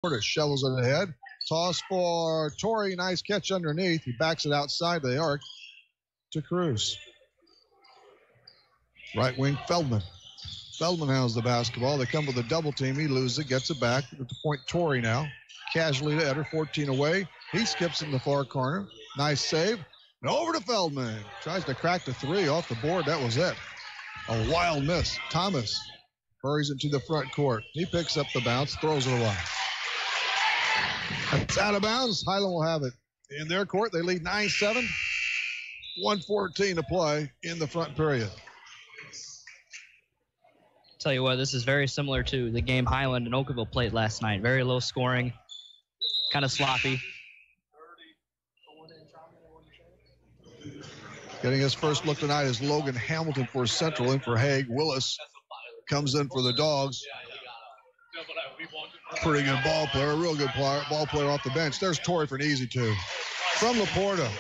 Laporta shovels it ahead. Toss for Torrey. Nice catch underneath. He backs it outside the arc to Cruz. Right wing Feldman. Feldman handles the basketball. They come with a double team. He loses it, gets it back. At the point, Torrey now. Casually to Eder, 14 away. He skips in the far corner. Nice save. And over to Feldman. Tries to crack the three off the board. That was it. A wild miss. Thomas hurries it to the front court. He picks up the bounce, throws it away. It's out of bounds. Highland will have it in their court. They lead 9-7. 1:14 to play in the front period. Tell you what, this is very similar to the game Highland and Oakville played last night. Very low scoring, kind of sloppy. Getting his first look tonight is Logan Hamilton for Central. In for Haig. Willis comes in for the Dogs. Pretty good ball player, a real good ball player off the bench. There's Torrey for an easy two. From Laporta,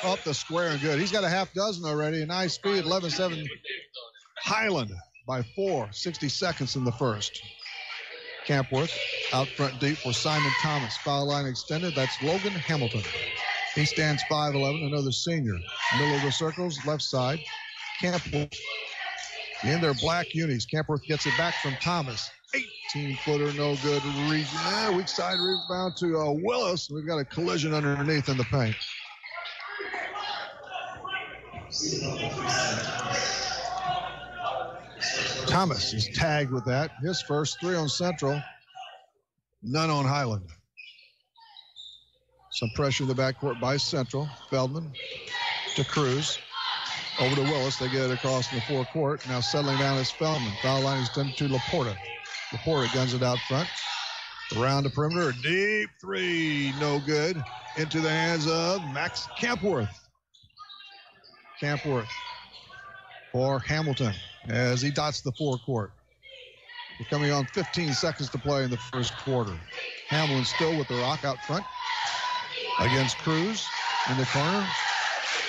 up the square and good. He's got a half dozen already. A nice speed, 11-7. Highland by 4, 60 seconds in the first. Campworth out front deep for Simon Thomas. Foul line extended. That's Logan Hamilton. He stands 5'11", another senior. Middle of the circles, left side. Campworth in their black unis. Campworth gets it back from Thomas. 18-footer, no good. Weak side rebound to Willis. We've got a collision underneath in the paint. Thomas is tagged with that. His first 3 on Central. None on Highland. Some pressure in the backcourt by Central. Feldman to Cruz. Over to Willis. They get it across in the forecourt. Now settling down is Feldman. Foul line extended to Laporta. Laporta guns it out front. Around the perimeter. Deep three. No good. Into the hands of Max Campworth. Campworth for Hamilton as he dots the forecourt. We're coming on 15 seconds to play in the first quarter. Hamilton still with the rock out front against Cruz in the corner.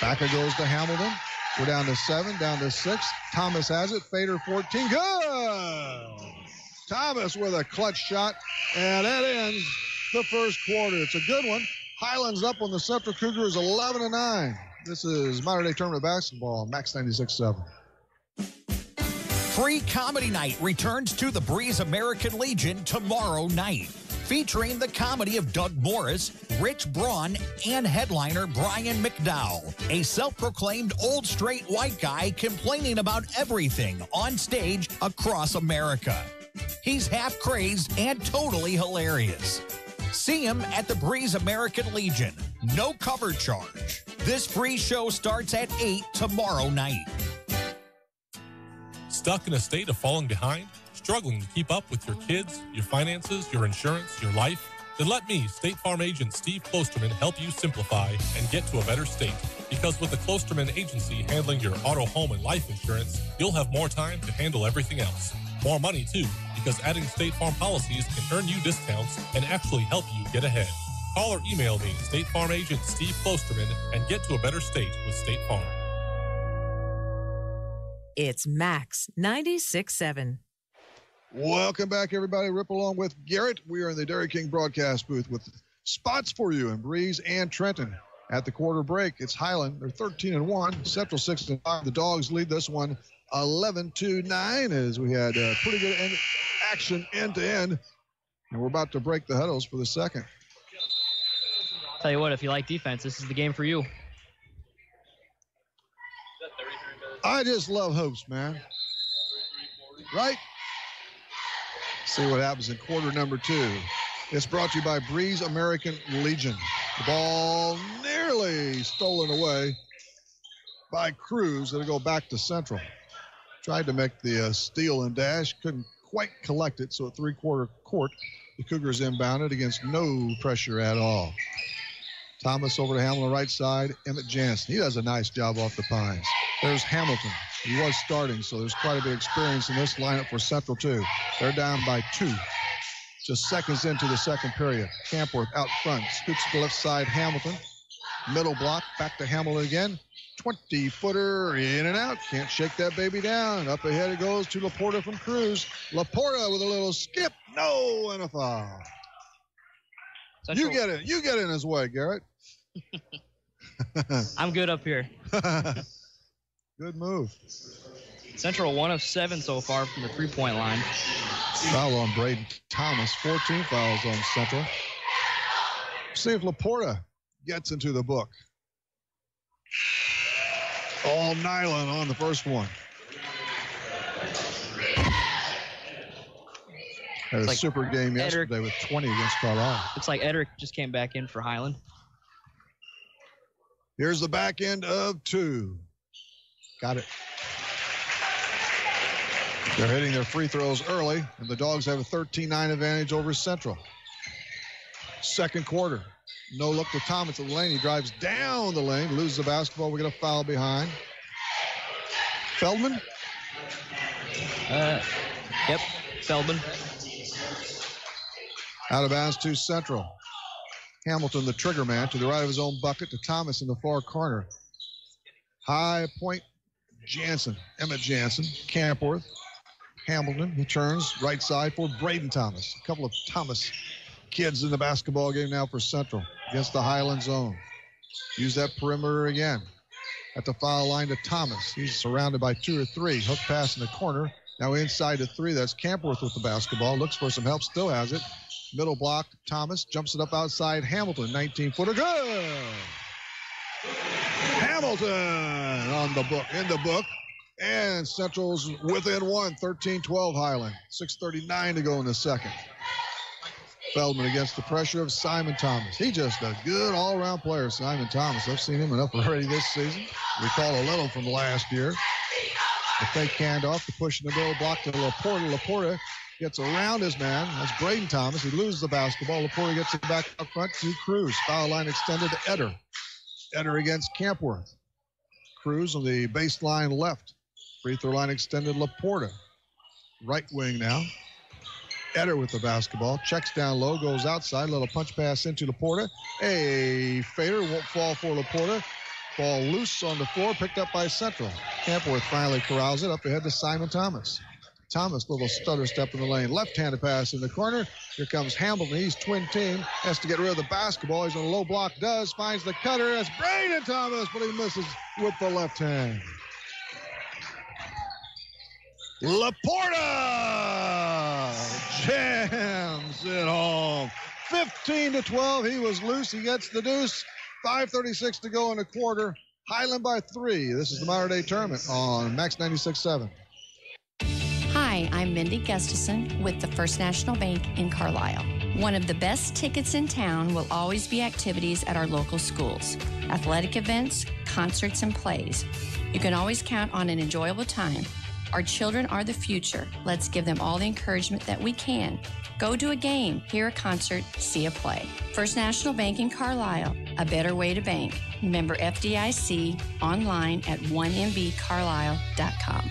Back it goes to Hamilton. We're down to 7, down to 6. Thomas has it. Fader 14. Good! Thomas with a clutch shot, and that ends the first quarter. It's a good one. Highlands up on the Central Cougars 11-9. This is Modern Day Tournament Basketball, Max 96.7. Free Comedy Night returns to the Breeze American Legion tomorrow night, featuring the comedy of Doug Morris, Rich Braun, and headliner Brian McDowell, a self-proclaimed old straight white guy complaining about everything on stage across America. He's half crazed and totally hilarious. See him at the Breeze American Legion. No cover charge. This free show starts at 8 tomorrow night. Stuck in a state of falling behind? Struggling to keep up with your kids, your finances, your insurance, your life? Then let me, State Farm agent Steve Klosterman, help you simplify and get to a better state. Because with the Klosterman Agency handling your auto, home, and life insurance, you'll have more time to handle everything else. More money, too, because adding State Farm policies can earn you discounts and actually help you get ahead. Call or email me, State Farm agent Steve Klosterman, and get to a better state with State Farm. It's Max 96.7. Welcome back, everybody. Rip along with Garrett. We are in the Dairy King broadcast booth with spots for you in Breeze and Trenton. At the quarter break, it's Highland. They're 13-1. Central 6-5. The Dogs lead this one 11-9 as we had pretty good action end to end. And we're about to break the huddles for the second. Tell you what, if you like defense, this is the game for you. I just love hopes, man. Right? See what happens in quarter number 2. It's brought to you by Breeze American Legion. The ball nearly stolen away by Cruz. It'll go back to Central. Tried to make the steal and dash. Couldn't quite collect it. So at three-quarter court, the Cougars inbounded against no pressure at all. Thomas over to Hamilton, right side. Emmett Jansen. He does a nice job off the pines. There's Hamilton. He was starting, so there's quite a bit of experience in this lineup for Central, too. They're down by 2. Just seconds into the second period. Campworth out front. Scoops to the left side, Hamilton. Middle block, back to Hamilton again. 20-footer, in and out. Can't shake that baby down. Up ahead it goes to Laporta from Cruz. Laporta with a little skip. No, and a foul. Central. You get in his way, Garrett. I'm good up here. Good move. Central 1 of 7 so far from the 3-point line. Foul on Braden Thomas. 14 fouls on Central. See if Laporta gets into the book. All nylon on the first one. Had a super game yesterday with 20 against Carlisle. Looks like Edric just came back in for Highland. Here's the back end of 2. Got it. They're hitting their free throws early, and the Dogs have a 13-9 advantage over Central. Second quarter. No look to Thomas at the lane. He drives down the lane, loses the basketball. We get a foul behind. Feldman? Yep, Feldman. Out of bounds to Central. Hamilton, the trigger man, to the right of his own bucket to Thomas in the far corner. High point, Jansen, Emmett Jansen, Campworth, Hamilton. He turns right side for Braden Thomas. A couple of Thomas kids in the basketball game now for Central against the Highland zone. Use that perimeter again. At the foul line to Thomas. He's surrounded by 2 or 3. Hook pass in the corner. Now inside to 3. That's Campworth with the basketball. Looks for some help. Still has it. Middle block. Thomas jumps it up outside. Hamilton, 19-footer. Good. Hamilton on the book. In the book. And Central's within 1. 13-12 Highland. 6:39 to go in the second. Feldman against the pressure of Simon Thomas. He's just a good all-around player, Simon Thomas. I've seen him enough already this season. Recall a little from last year. The fake handoff, the push in the middle, block to Laporta. Laporta gets around his man. That's Braden Thomas. He loses the basketball. Laporta gets it back up front to Cruz. Foul line extended to Eder. Eder against Campworth. Cruz on the baseline left. Free throw line extended Laporta. Right wing now. Eder with the basketball. Checks down low, goes outside. Little punch pass into Laporta. A fader won't fall for Laporta. Ball loose on the floor, picked up by Central. Campworth finally corrals it up ahead to Simon Thomas. Thomas, little stutter step in the lane. Left-handed pass in the corner. Here comes Hamilton. He's twin team. Has to get rid of the basketball. He's on a low block. Does. Finds the cutter. That's Braden Thomas, but he misses with the left hand. Laporta jams it home. 15-12. He was loose. He gets the deuce. 5:36 to go in the quarter. Highland by 3. This is the Modern Day Tournament on Max 96.7. Hi, I'm Mindy Gustafson with the First National Bank in Carlisle. One of the best tickets in town will always be activities at our local schools, athletic events, concerts, and plays. You can always count on an enjoyable time. Our children are the future. Let's give them all the encouragement that we can. Go to a game, hear a concert, see a play. First National Bank in Carlisle, a better way to bank. Member FDIC, online at 1mbcarlisle.com.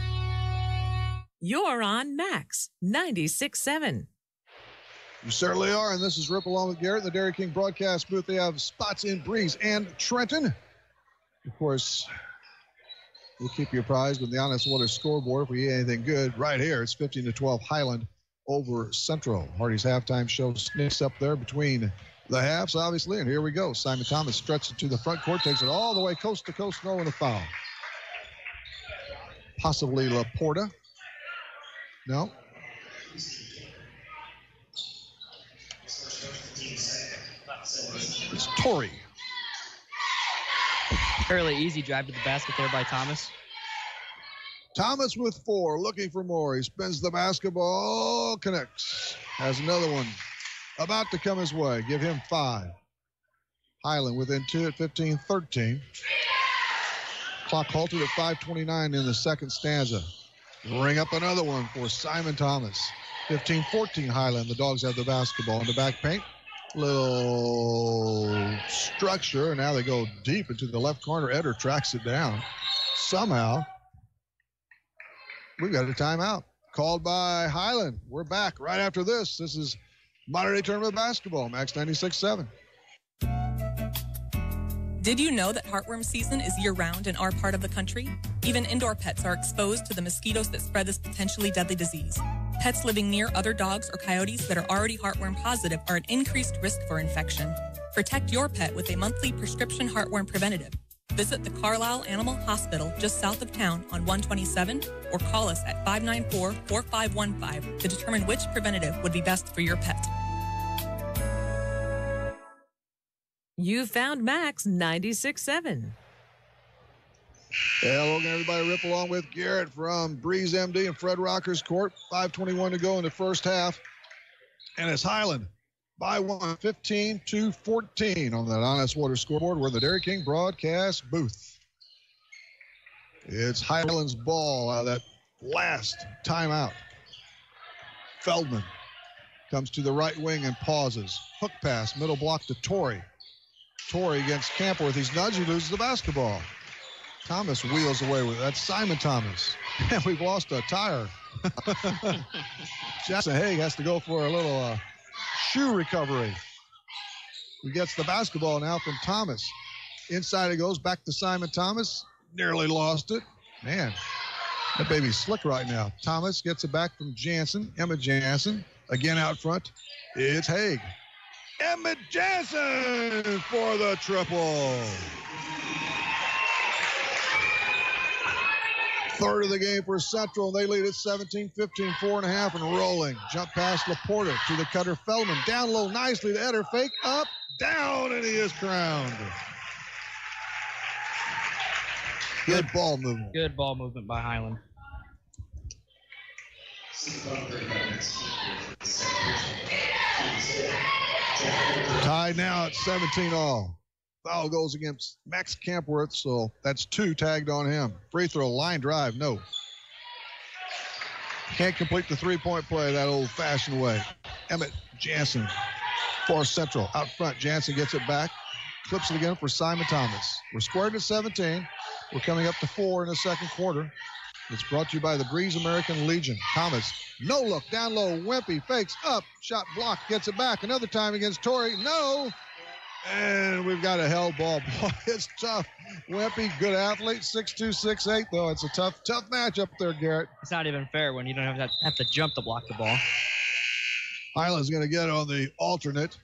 You're on Max 96.7. You certainly are, and this is Rip along with Garrett in the Dairy King broadcast booth. They have spots in Breeze and Trenton. Of course, we'll keep you apprised with the Honest Water scoreboard if we get anything good right here. It's 15-12 Highland over Central. Hardy's halftime show sneaks up there between the halves, obviously, and here we go. Simon Thomas stretches it to the front court, takes it all the way coast to coast, no, and a foul. Possibly Laporta. No. It's Torrey. Fairly easy drive to the basket there by Thomas. Thomas with 4, looking for more. He spins the basketball, connects. Has another one about to come his way. Give him 5. Highland within 2 at 15-13. Clock halted at 5:29 in the second stanza. Ring up another one for Simon Thomas. 15-14 Highland. The Dogs have the basketball in the back paint. Little structure. Now they go deep into the left corner. Eder tracks it down. Somehow, we've got a timeout called by Highland. We're back right after this. This is Modern Day Tournament Basketball, Max 96.7. Did you know that heartworm season is year-round in our part of the country? Even indoor pets are exposed to the mosquitoes that spread this potentially deadly disease. Pets living near other dogs or coyotes that are already heartworm positive are at increased risk for infection. Protect your pet with a monthly prescription heartworm preventative. Visit the Carlisle Animal Hospital just south of town on 127 or call us at 594-4515 to determine which preventative would be best for your pet. You found Max 96.7. Yeah, welcome everybody. Rip along with Garrett from Breeze MD and Fred Rocker's court. 5:21 to go in the first half. And it's Highland by 1, 15-14 on that Honest Water scoreboard. We're in the Dairy King broadcast booth. It's Highland's ball out of that last timeout. Feldman comes to the right wing and pauses. Hook pass, middle block to Torrey. Torrey against Campworth. He's nudged, he loses the basketball. Thomas wheels away with it. That's Simon Thomas. And we've lost a tire. Jackson Haig has to go for a little shoe recovery. He gets the basketball now from Thomas. Inside it goes, back to Simon Thomas. Nearly lost it. Man, that baby's slick right now. Thomas gets it back from Jansen. Emma Jansen again out front. It's Haig. Emma Jansen for the triple. Third of the game for Central. They lead at 17-15, 4.5 and rolling. Jump past Laporta to the cutter Feldman. Down low nicely to Eder. Fake up, down, and he is crowned. Good ball movement. Good ball movement by Highland. Tied now at 17 all. Foul goes against Max Campworth, so that's 2 tagged on him. Free throw, line drive, no. Can't complete the three-point play that old-fashioned way. Emmett Jansen for Central. Out front, Jansen gets it back. Clips it again for Simon Thomas. We're squared at 17. We're coming up to 4 in the second quarter. It's brought to you by the Breeze American Legion. Thomas, no look, down low, Wimpy fakes up, shot blocked, gets it back. Another time against Torrey, no. And we've got a held ball. Boy, it's tough. Wimpy, good athlete, 6'2", 6'8", though. It's a tough match up there, Garrett. It's not even fair when you don't have to jump to block the ball. Highland's going to get on the alternate.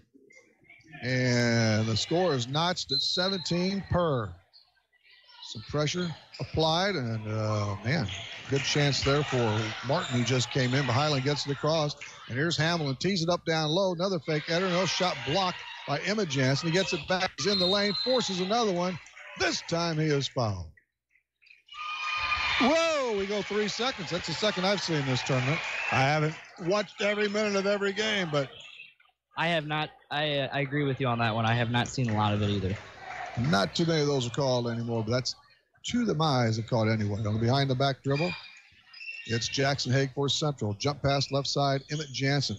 And the score is notched at 17 per. Some pressure applied, and man, good chance there for Martin, who just came in. But Highland gets it across, and here's Hamlin, tees it up down low. Another fake Eder, no shot blocked by Emma Jansen. He gets it back, he's in the lane, forces another one. This time he is fouled. Whoa, we go 3 seconds. That's the second I've seen this tournament. I haven't watched every minute of every game, but I have not. I agree with you on that one. I have not seen a lot of it either. Not too many of those are called anymore, but that's to the eyes are called anyway. On the behind the back dribble, it's Jackson Haig for Central. Jump pass left side, Emmett Jansen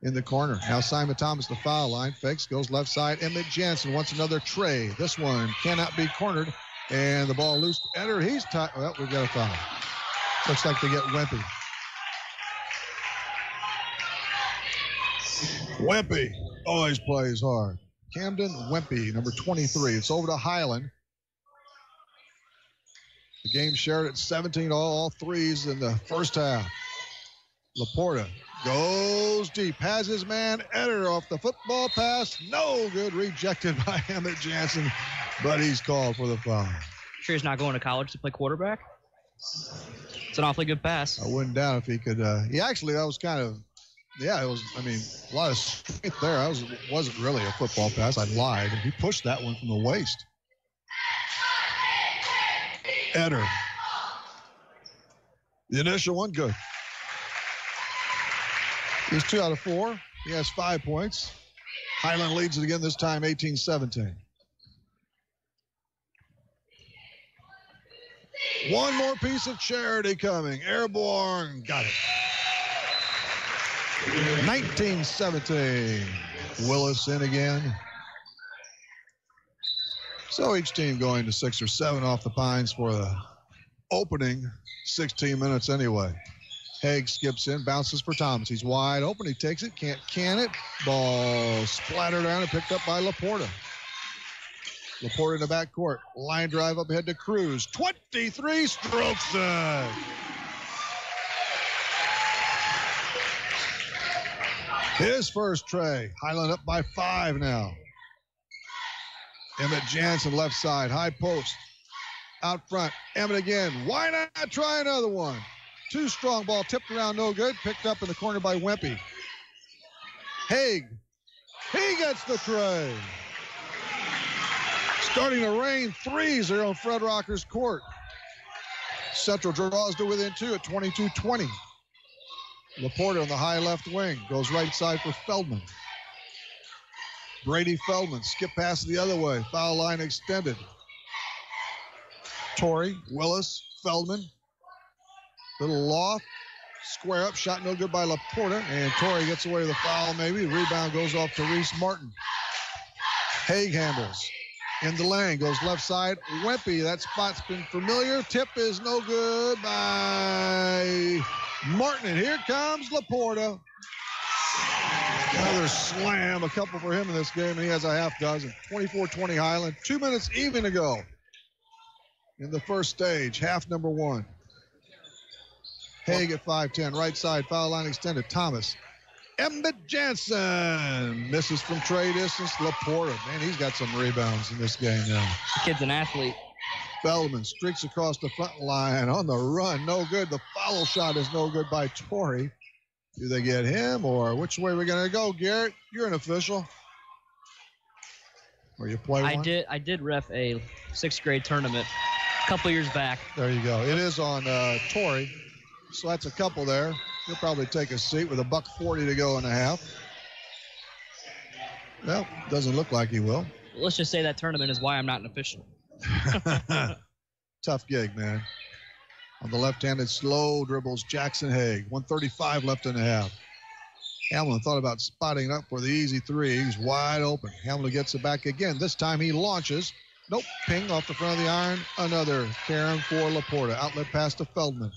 in the corner. Now Simon Thomas, the foul line. Fakes, goes left side. Emmett Jansen wants another tray. This one cannot be cornered. And the ball loose. Eder, he's tight. Well, we've got a foul. Looks like they get Wimpy. Wimpy always plays hard. Camden Wimpy, number 23. It's over to Highland. The game shared at 17 all threes in the first half. Laporta goes deep, has his man Eder off the football pass. No good, rejected by Emmett Jansen, but he's called for the foul. Sure he's not going to college to play quarterback? It's an awfully good pass. I wouldn't doubt if he could. He actually, that was kind of, yeah, it was, I mean, a lot of strength there. Wasn't really a football pass. I lied. He pushed that one from the waist. Eder. The initial one, good. He's 2 out of 4. He has 5 points. Highland leads it again, this time 18-17. One more piece of charity coming. Airborne, got it. 19-17. Willis in again. So each team going to 6 or 7 off the Pines for the opening 16 minutes anyway. Haig skips in, bounces for Thomas. He's wide open. He takes it, can't can it. Ball splattered down and picked up by Laporta. Laporta in the backcourt. Line drive up ahead to Cruz. 23 strokes it. His first tray. Highland up by 5 now. Emmett Jansen, left side, high post. Out front, Emmett again. Why not try another one? Too strong ball, tipped around, no good. Picked up in the corner by Wempe. Haig. He gets the tray. Starting to rain threes here on Fred Rocker's court. Central draws to within 2 at 22-20. Laporta on the high left wing. Goes right side for Feldman. Brady Feldman. Skip pass the other way. Foul line extended. Torrey, Willis, Feldman. Little loft. Square up. Shot no good by Laporta. And Torrey gets away with a foul maybe. Rebound goes off to Reese Martin. Haig handles. In the lane. Goes left side. Wempe. That spot's been familiar. Tip is no good by Martin. And here comes Laporta. Another slam. A couple for him in this game. And he has a half dozen. 24-20 Highland. 2 minutes even to go in the first stage. Half number 1. Haig at 5'10", right side, foul line extended. Thomas. Emmett Jansen misses from trade distance. Laporta, man, he's got some rebounds in this game now. The kid's an athlete. Feldman streaks across the front line on the run. No good. The foul shot is no good by Torrey. Do they get him, or which way are we going to go, Garrett? You're an official. Or you play one? I did ref a 6th grade tournament a couple years back. There you go. It is on Torrey. So that's a couple there. He'll probably take a seat with $1:40 to go in the half. Well, doesn't look like he will. Let's just say that tournament is why I'm not an official. Tough gig, man. On the left-handed slow dribbles, Jackson Haig. 1:35 left in the half. Hamlin thought about spotting up for the easy three. He's wide open. Hamlin gets it back again. This time he launches. Nope, ping off the front of the iron. Another Karen for Laporta. Outlet pass to Feldman.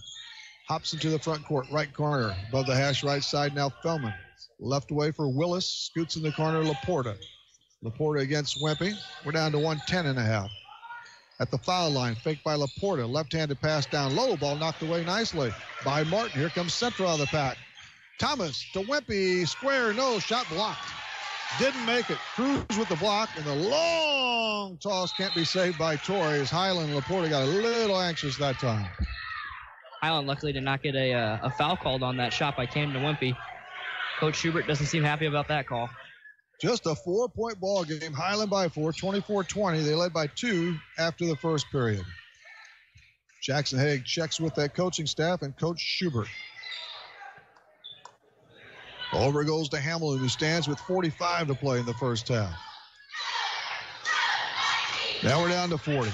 Hops into the front court, right corner. Above the hash, right side, now Feldman. Left away for Willis. Scoots in the corner, Laporta. Laporta against Wempe. We're down to 1:10 and a half. At the foul line, faked by Laporta. Left-handed pass down low. Ball knocked away nicely by Martin. Here comes Central out of the pack. Thomas to Wempe. Square, no. Shot blocked. Didn't make it. Cruz with the block. And the long toss can't be saved by Torrey as Highland and Laporta got a little anxious that time. Highland luckily did not get a foul called on that shot by Cam to Wempe. Coach Schubert doesn't seem happy about that call. Just a 4-point ball game. Highland by 4, 24-20. They led by 2 after the first period. Jackson Haig checks with that coaching staff and Coach Schubert. Over goes to Hamilton, who stands with 45 to play in the first half. Now we're down to 40.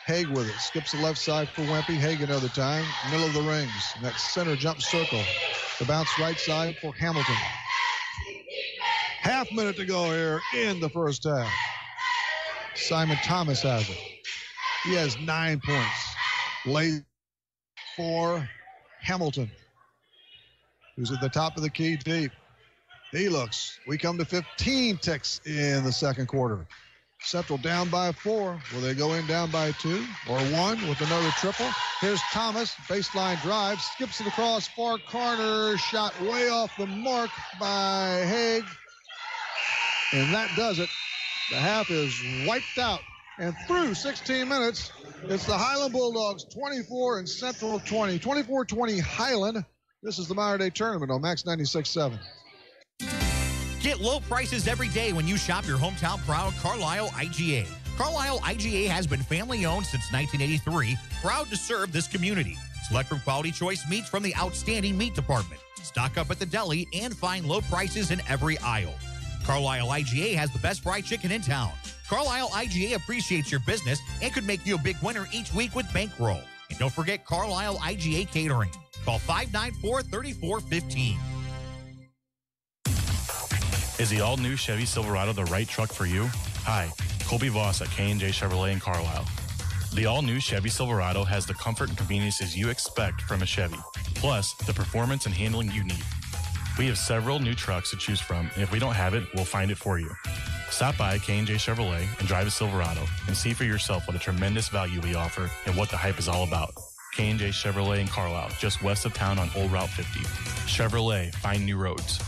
Haig with it. Skips the left side for Wempe. Haig another time. Middle of the rings. And that center jump circle. The bounce right side for Hamilton. Half minute to go here in the first half. Simon Thomas has it. He has 9 points. Late for Hamilton, who's at the top of the key deep. He looks. We come to 15 ticks in the second quarter. Central down by 4. Will they go in down by 2 or 1 with another triple? Here's Thomas. Baseline drive. Skips it across far corner. Shot way off the mark by Haig. And that does it. The half is wiped out. And through 16 minutes, it's the Highland Bulldogs 24 and Central 20. 24-20 Highland. This is the Modern Day Tournament on Max 96.7. Get low prices every day when you shop your hometown proud Carlisle IGA. Carlisle IGA has been family-owned since 1983, proud to serve this community. Select from quality choice meats from the outstanding meat department. Stock up at the deli and find low prices in every aisle. Carlisle IGA has the best fried chicken in town. Carlisle IGA appreciates your business and could make you a big winner each week with bankroll. And don't forget Carlisle IGA Catering. Call 594-3415. Is the all-new Chevy Silverado the right truck for you? Hi, Colby Voss at K&J Chevrolet in Carlisle. The all-new Chevy Silverado has the comfort and conveniences you expect from a Chevy, plus the performance and handling you need. We have several new trucks to choose from, and if we don't have it, we'll find it for you. Stop by K&J Chevrolet and drive a Silverado and see for yourself what a tremendous value we offer and what the hype is all about. K&J Chevrolet in Carlisle, just west of town on Old Route 50. Chevrolet, find new roads.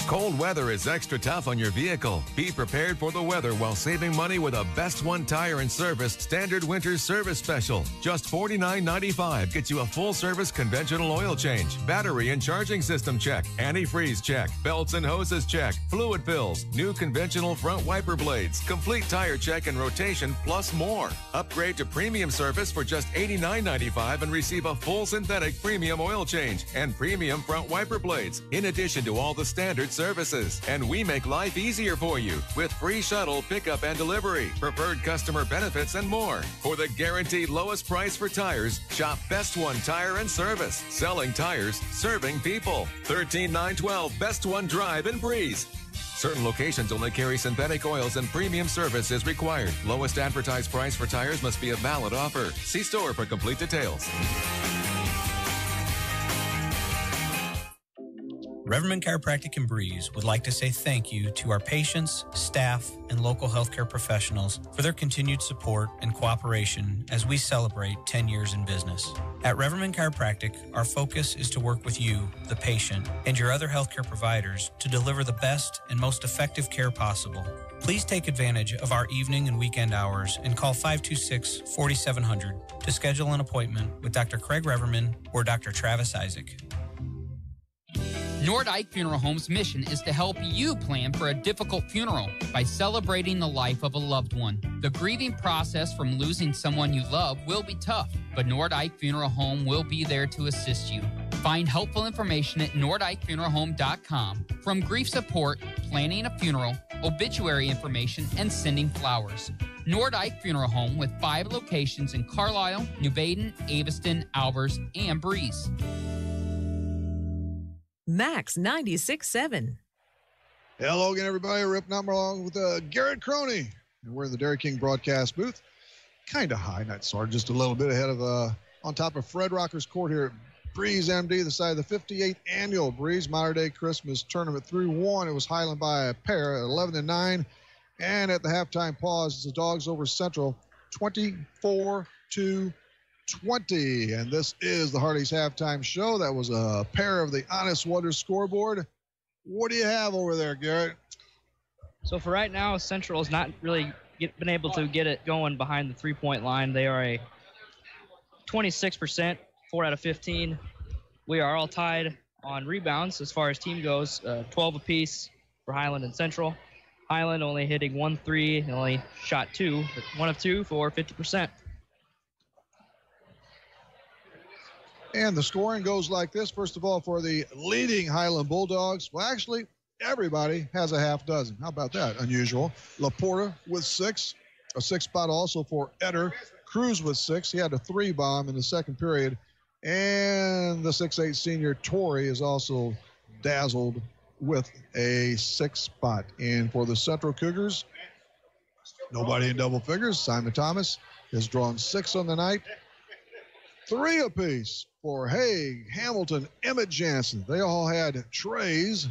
Cold weather is extra tough on your vehicle. Be prepared for the weather while saving money with a Best One Tire and Service Standard Winter Service Special. Just $49.95 gets you a full-service conventional oil change, battery and charging system check, antifreeze check, belts and hoses check, fluid fills, new conventional front wiper blades, complete tire check and rotation, plus more. Upgrade to premium service for just $89.95 and receive a full synthetic premium oil change and premium front wiper blades, in addition to all the standard services. And we make life easier for you with free shuttle pickup and delivery, preferred customer benefits, and more. For the guaranteed lowest price for tires, shop Best One Tire and Service. Selling tires, serving people. 13912 Best One Drive in Breeze. Certain locations only carry synthetic oils and premium service is required. Lowest advertised price for tires must be a valid offer. See store for complete details. Reverman Chiropractic in Breeze would like to say thank you to our patients, staff, and local healthcare professionals for their continued support and cooperation as we celebrate 10 years in business. At Reverman Chiropractic, our focus is to work with you, the patient, and your other healthcare providers to deliver the best and most effective care possible. Please take advantage of our evening and weekend hours and call 526-4700 to schedule an appointment with Dr. Craig Reverman or Dr. Travis Isaac. Nordike Funeral Home's mission is to help you plan for a difficult funeral by celebrating the life of a loved one. The grieving process from losing someone you love will be tough, but Nordike Funeral Home will be there to assist you. Find helpful information at NordikeFuneralHome.com. From grief support, planning a funeral, obituary information, and sending flowers. Nordike Funeral Home with 5 locations in Carlisle, New Baden, Aveston, Albers, and Breeze. Max 96.7. Hello again, everybody. Rip Number along with Garrett Croney. And we're in the Dairy King broadcast booth. Kind of high, not sorry, just a little bit ahead of, on top of Fred Rocker's court here at Breeze MD, the side of the 58th annual Breeze Modern Day Christmas Tournament 3-1. It was Highland by a pair at 11-9. And at the halftime pause, the Dogs over Central 24-20. And this is the Hardy's halftime show. That was a pair of the Honest Wonders scoreboard. What do you have over there, Garrett? So for right now, Central has not really been able to get it going behind the three-point line. They are a 26%, 4 out of 15. We are all tied on rebounds as far as team goes, 12 apiece for Highland and Central. Highland only hitting 1 3 and only shot 2, but 1 of 2 for 50%. And the scoring goes like this. First of all, for the leading Highland Bulldogs, well, actually, everybody has a half dozen. How about that? Unusual. Laporta with 6. A 6 spot also for Etter. Cruz with 6. He had a 3 bomb in the second period. And the 6'8 senior Torrey is also dazzled with a 6 spot. And for the Central Cougars, nobody in double figures. Simon Thomas has drawn 6 on the night. 3 apiece for Haig, Hamilton, Emmett Jansen. They all had trays.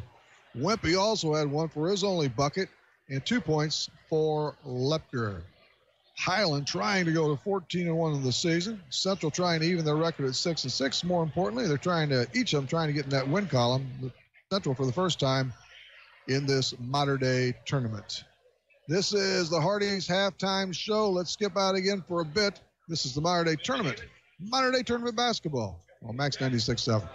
Wimpy also had 1 for his only bucket, and 2 points for Lepker. Highland trying to go to 14-1 in the season. Central trying to even their record at 6-6. More importantly, they're trying to, each of them trying to get in that win column. Central for the first time in this modern day tournament. This is the Hardy's halftime show. Let's skip out again for a bit. This is the modern day tournament. Modern day tournament basketball on Max 96.7.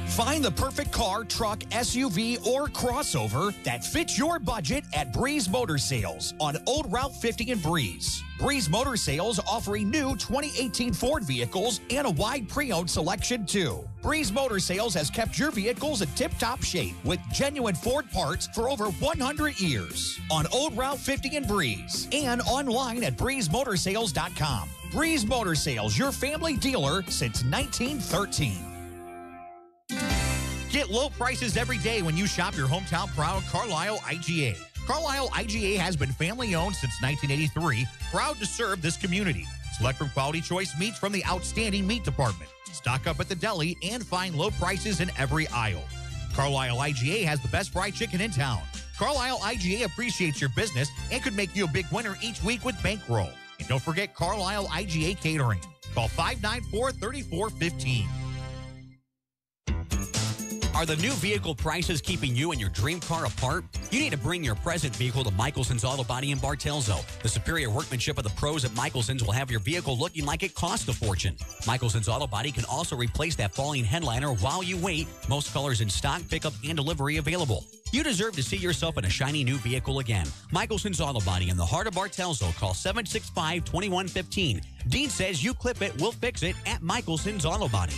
Find the perfect car, truck, SUV, or crossover that fits your budget at Breeze Motor Sales on Old Route 50 in Breeze. Breeze Motor Sales offering new 2018 Ford vehicles and a wide pre-owned selection too. Breeze Motor Sales has kept your vehicles in tip-top shape with genuine Ford parts for over 100 years on Old Route 50 in Breeze and online at breezemotorsales.com. Breeze Motor Sales, your family dealer since 1913. Get low prices every day when you shop your hometown proud Carlisle IGA. Carlisle IGA has been family owned since 1983, proud to serve this community. Select from quality choice meats from the outstanding meat department. Stock up at the deli and find low prices in every aisle. Carlisle IGA has the best fried chicken in town. Carlisle IGA appreciates your business and could make you a big winner each week with bankroll. And don't forget Carlisle IGA Catering. Call 594-3415. Are the new vehicle prices keeping you and your dream car apart? You need to bring your present vehicle to Michelson's Auto Body in Bartelzo. The superior workmanship of the pros at Michelson's will have your vehicle looking like it cost a fortune. Michelson's Auto Body can also replace that falling headliner while you wait. Most colors in stock, pickup, and delivery available. You deserve to see yourself in a shiny new vehicle again. Michelson's Auto Body in the heart of Bartelzo. Call 765-2115. Dean says you clip it, we'll fix it at Michelson's Auto Body.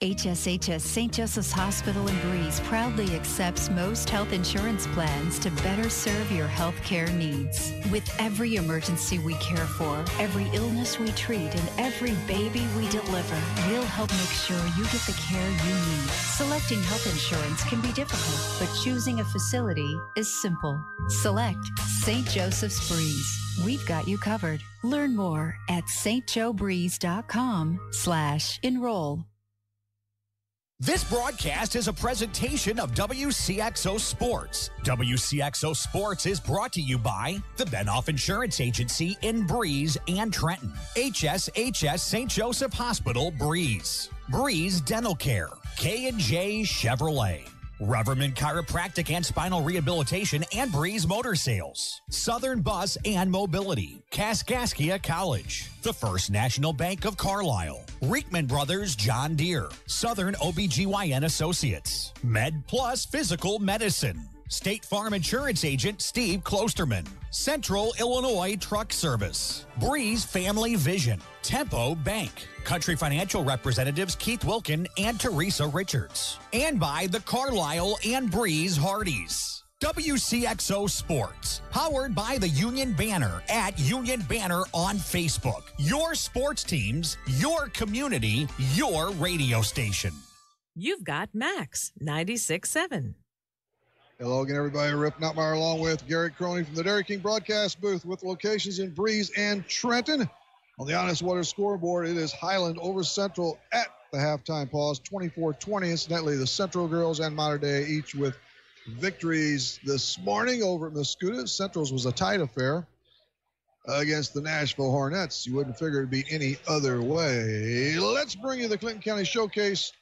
HSHS St. Joseph's Hospital in Breeze proudly accepts most health insurance plans to better serve your health care needs. With every emergency we care for, every illness we treat, and every baby we deliver, we'll help make sure you get the care you need. Selecting health insurance can be difficult, but choosing a facility is simple. Select St. Joseph's Breeze. We've got you covered. Learn more at stjoebreeze.com/enroll. This broadcast is a presentation of Wcxo Sports. Wcxo Sports is brought to you by the Benoff Insurance Agency in Breeze and Trenton, HSHS St. Joseph Hospital, Breeze, Breeze Dental Care, K&J Chevrolet, Reverman Chiropractic and Spinal Rehabilitation and Breeze Motor Sales, Southern Bus and Mobility, Kaskaskia College, the First National Bank of Carlisle, Reekman Brothers John Deere, Southern OBGYN Associates, Med Plus Physical Medicine, State Farm Insurance Agent Steve Klosterman, Central Illinois Truck Service, Breeze Family Vision, Tempo Bank, Country Financial Representatives Keith Wilkin and Teresa Richards, and by the Carlisle and Breeze Hardys. WCXO Sports, powered by the Union Banner at Union Banner on Facebook. Your sports teams, your community, your radio station. You've got Max 96.7. Hello again, everybody. Rip Notmeyer along with Garrett Croney from the Dairy King broadcast booth with locations in Breeze and Trenton. On the Honest Water scoreboard, it is Highland over Central at the halftime pause, 24-20. Incidentally, the Central girls and Mater Dei each with victories this morning over at Muscuda. Central's was a tight affair against the Nashville Hornets. You wouldn't figure it'd be any other way. Let's bring you the Clinton County Showcase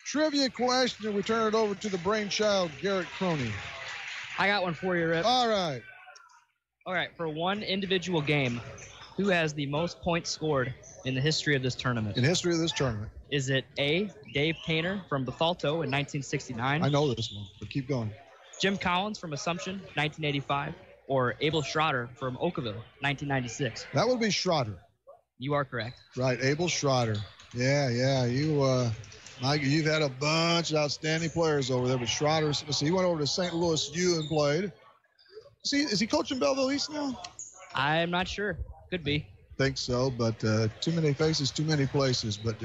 trivia question. We turn it over to the brainchild, Garrett Croney. I got one for you, Rip. All right. For one individual game, who has the most points scored in the history of this tournament? In history of this tournament. Is it A, Dave Painter from Bethalto in 1969? I know this one, but keep going. Jim Collins from Assumption, 1985, or Abel Schroeder from Oakville, 1996? That would be Schroeder. You are correct. Right, Abel Schroeder. Yeah. You've had a bunch of outstanding players over there, but Schroeder, so he went over to St. Louis U and played. Is he coaching Belleville East now? I'm not sure. Could be. Think so, but too many faces, too many places. But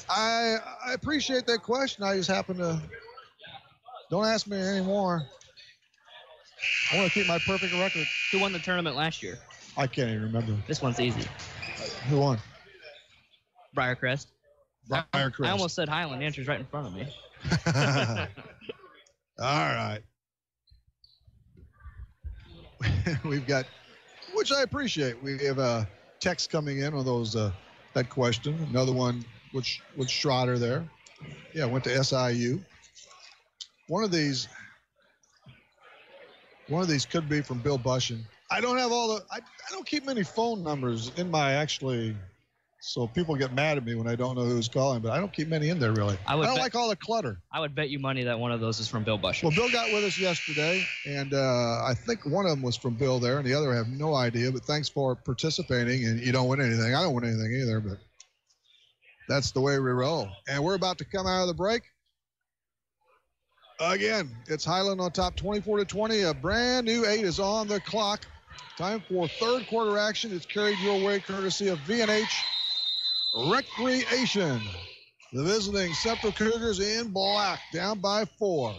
I appreciate that question. I just happen to, don't ask me anymore. I want to keep my perfect record. Who won the tournament last year? I can't even remember. This one's easy. Who won? Briarcrest. Briarcrest. I almost said Highland. The answer's right in front of me. All right. We've got, which I appreciate. We have a text coming in on those that question. Another one, which was Schroeder there. Yeah, went to SIU. One of these could be from Bill Bushin. I don't have all the. I don't keep many phone numbers in my actually. So people get mad at me when I don't know who's calling, but I don't keep many in there, really. I don't like all the clutter. I would bet you money that one of those is from Bill Busher. Well, Bill got with us yesterday, and I think one of them was from Bill there, and the other I have no idea, but thanks for participating, and you don't win anything. I don't win anything either, but that's the way we roll. And we're about to come out of the break. Again, it's Highland on top 24-20. A brand new 8 is on the clock. Time for third quarter action. It's carried your way courtesy of V&H Recreation. The visiting Central Cougars in black, down by 4.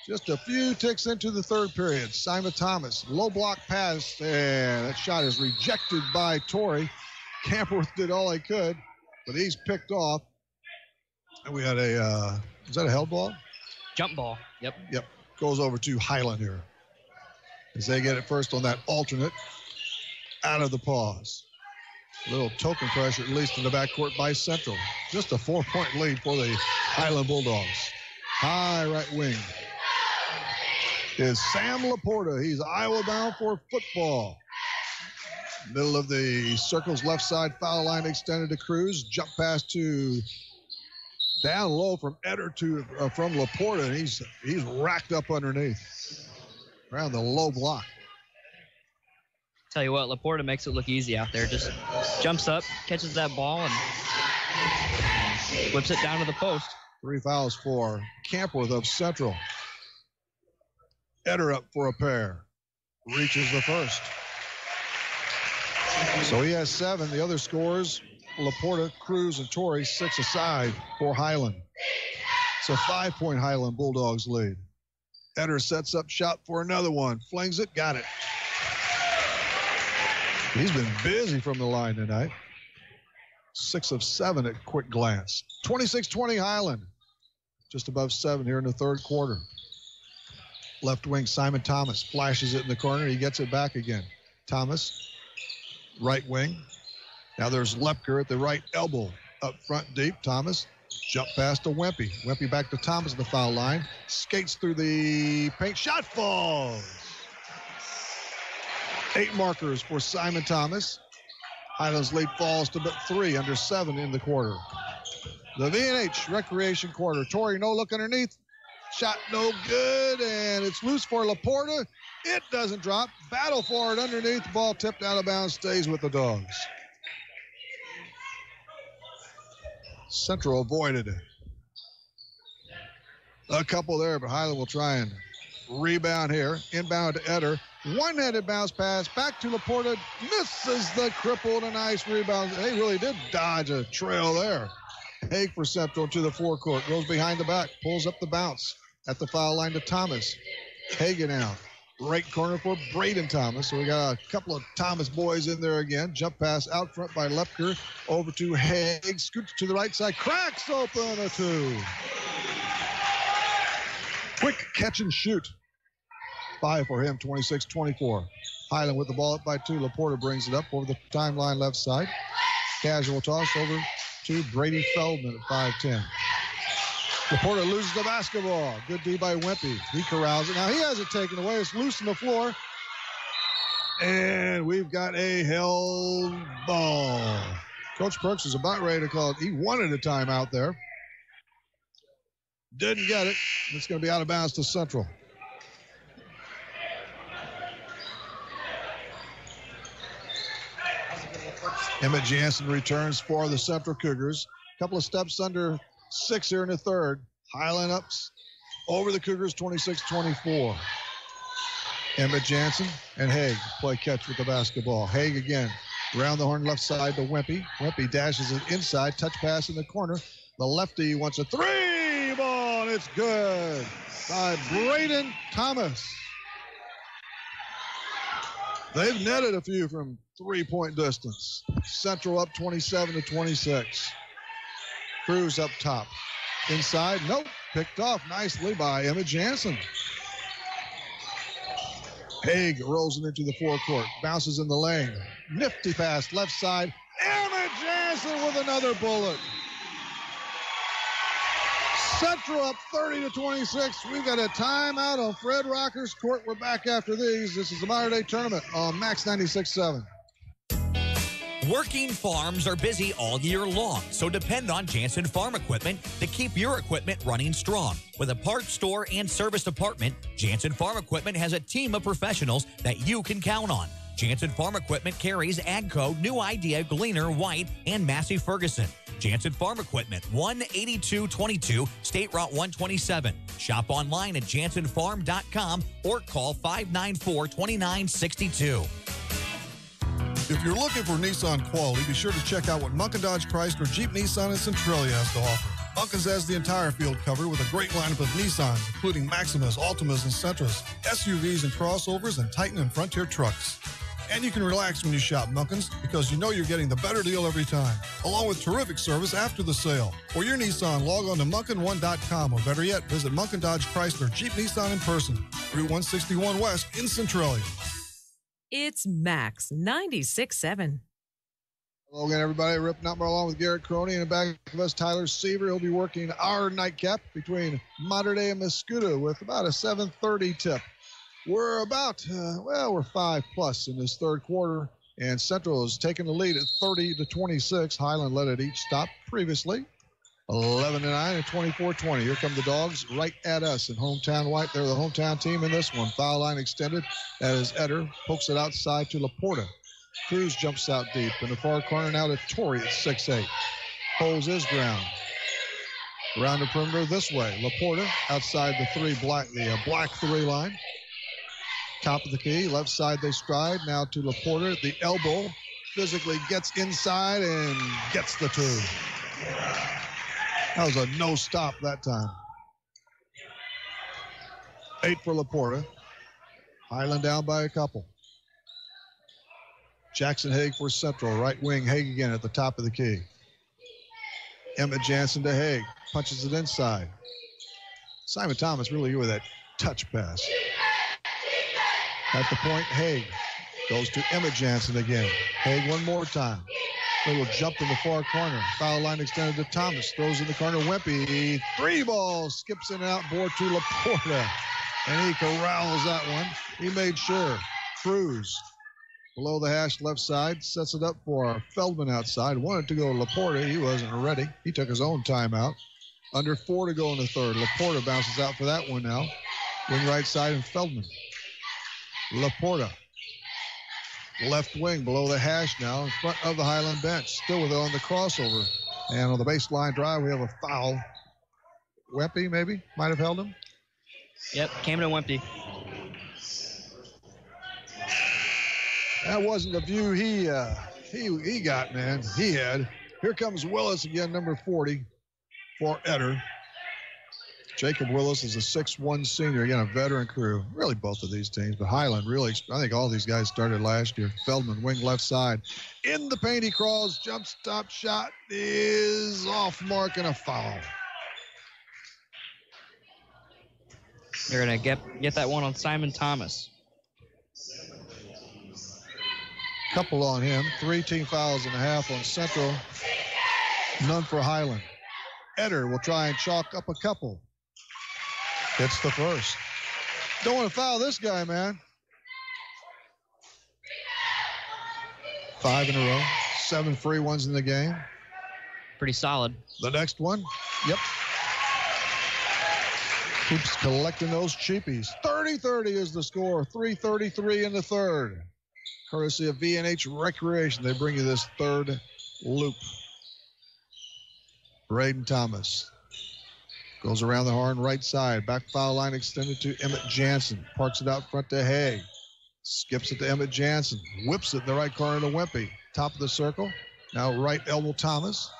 Just a few ticks into the third period. Simon Thomas, low block pass, and that shot is rejected by Torrey. Camperworth did all he could, but he's picked off. And we had a, is that a held ball? Jump ball, yep. Goes over to Highland here as they get it first on that alternate out of the pause. A little token pressure, at least in the backcourt by Central. Just a 4-point lead for the Highland Bulldogs. High right wing is Sam Laporta. He's Iowa bound for football. Middle of the circle's left side, foul line extended to Cruz. Jump pass to down low from Eder to from Laporta, and he's racked up underneath around the low block. Tell you what, Laporta makes it look easy out there. Just jumps up, catches that ball, and whips it down to the post. 3 fouls for Campworth of Central. Eder up for a pair. Reaches the first. So he has 7. The other scores, Laporta, Cruz, and Torrey, 6 aside for Highland. It's a 5-point Highland Bulldogs lead. Eder sets up shot for another one. Flings it, got it. He's been busy from the line tonight. 6 of 7 at quick glance. 26-20 Highland. Just above 7 here in the third quarter. Left wing Simon Thomas flashes it in the corner. He gets it back again. Thomas, right wing. Now there's Lepker at the right elbow. Up front deep. Thomas, jump pass to Wempe. Wempe back to Thomas at the foul line. Skates through the paint. Shot falls. 8 markers for Simon Thomas. Highlands lead falls to but 3 under 7 in the quarter. The V&H Recreation Quarter. Torrey no look underneath. Shot no good, and it's loose for Laporta. It doesn't drop. Battle for it underneath. The ball tipped out of bounds, stays with the Dogs. Central avoided it. A couple there, but Highland will try and rebound here. Inbound to Eder. One-handed bounce pass back to Laporta. Misses the cripple. A nice rebound. They really did dodge a trail there. Haig for Central to the forecourt. Goes behind the back. Pulls up the bounce at the foul line to Thomas. Hagen now. Right corner for Braden Thomas. So we got a couple of Thomas boys in there again. Jump pass out front by Lepker. Over to Haig. Scoots to the right side. Cracks open a 2. Quick catch and shoot. 5 for him, 26-24. Highland with the ball up by 2. Laporta brings it up over the timeline left side. Casual toss over to Brady Feldman at 5'10". Laporta loses the basketball. Good D by Wempe. He corrals it. Now he has it taken away. It's loose on the floor. And we've got a held ball. Coach Perks is about ready to call it. He wanted a timeout there. Didn't get it. It's going to be out of bounds to Central. Emmett Jansen returns for the Central Cougars. A couple of steps under 6 here in the third. Highland ups over the Cougars, 26-24. Emmett Jansen and Haig play catch with the basketball. Haig again, around the horn left side to Wempe. Wempe dashes it inside, touch pass in the corner. The lefty wants a 3 ball, and it's good by Braden Thomas. They've netted a few from 3-point distance. Central up 27-26. Cruz up top. Inside, nope. Picked off nicely by Emma Jansen. Haig rolls it into the forecourt. Bounces in the lane. Nifty pass left side. Emma Jansen with another bullet. Central up 30-26. We've got a timeout on Fred Rocker's court. We're back after these. This is the Modern Day Tournament on Max 96.7. Working farms are busy all year long, so depend on Jansen Farm Equipment to keep your equipment running strong. With a parts store and service department, Jansen Farm Equipment has a team of professionals that you can count on. Jansen Farm Equipment carries AGCO, New Idea, Gleaner, White, and Massey Ferguson. Jansen Farm Equipment, 18222 State Route 127. Shop online at jansenfarm.com or call 594-2962. If you're looking for Nissan quality, be sure to check out what Munkin Dodge Chrysler Jeep Nissan and Centralia has to offer. Munkin's has the entire field covered with a great lineup of Nissans, including Maximas, Altimas, and Sentras, SUVs and crossovers, and Titan and Frontier trucks. And you can relax when you shop Munkin's because you know you're getting the better deal every time, along with terrific service after the sale. For your Nissan, log on to Munkin1.com, or better yet, visit Munkin Dodge Chrysler Jeep Nissan in person, Route 161 West in Centralia. It's Max 96.7. Hello again, everybody. Rip Nutmer along with Garrett Croney. And back of us, Tyler Seaver. He'll be working our nightcap between Mater Dei and Mascoutah with about a 7:30 tip. We're about, we're 5+ in this third quarter. And Central has taken the lead at 30-26. Highland led at each stop previously. 11-9 and 24-20. Here come the Dogs right at us in hometown white. They're the hometown team in this one. Foul line extended. That is Eder. Pokes it outside to Laporta. Cruz jumps out deep. In the far corner now to Torrey at 6'8". Holds his ground. Around the perimeter this way. Laporta outside the black three line. Top of the key. Left side they stride. Now to Laporta. The elbow. Physically gets inside and gets the two. That was a no stop that time. 8 for Laporta. Highland down by a couple. Jackson Haig for Central. Right wing, Haig again at the top of the key. Emmett Jansen to Haig. Punches it inside. Simon Thomas really with that touch pass. At the point, Haig goes to Emmett Jansen again. Haig one more time. Little jump in the far corner. Foul line extended to Thomas. Throws in the corner. Wempe. 3 ball. Skips in and out. Board to Laporta. And he corrals that one. He made sure. Cruz. Below the hash left side. Sets it up for Feldman outside. Wanted to go to Laporta. He wasn't ready. He took his own timeout. Under 4 to go in the third. Laporta bounces out for that one now. Wing right side and Feldman. Laporta. Left wing below the hash now in front of the Highland bench. Still with it on the crossover. And on the baseline drive, we have a foul. Wempe maybe might have held him. Yep, Camden Wempe. That wasn't the view he got, man. He had. Here comes Willis again, number 40 for Eder. Jacob Willis is a 6'1" senior, again, a veteran crew. Really both of these teams, but Highland really, I think all these guys started last year. Feldman, wing left side. In the paint he crawls, jump stop shot is off mark and a foul. They're going to get that one on Simon Thomas. Couple on him. 3 team fouls and a half on Central. None for Highland. Eder will try and chalk up a couple. Hits the first. Don't want to foul this guy, man. 5 in a row. 7 free ones in the game. Pretty solid. The next one. Yep. Keeps collecting those cheapies. 30-30 is the score. 3:33 in the third. Courtesy of V&H Recreation. They bring you this third loop. Braden Thomas. Goes around the horn right side. Back foul line extended to Emmett Jansen. Parks it out front to Haig. Skips it to Emmett Jansen. Whips it in the right corner to Wempe. Top of the circle. Now right elbow Thomas.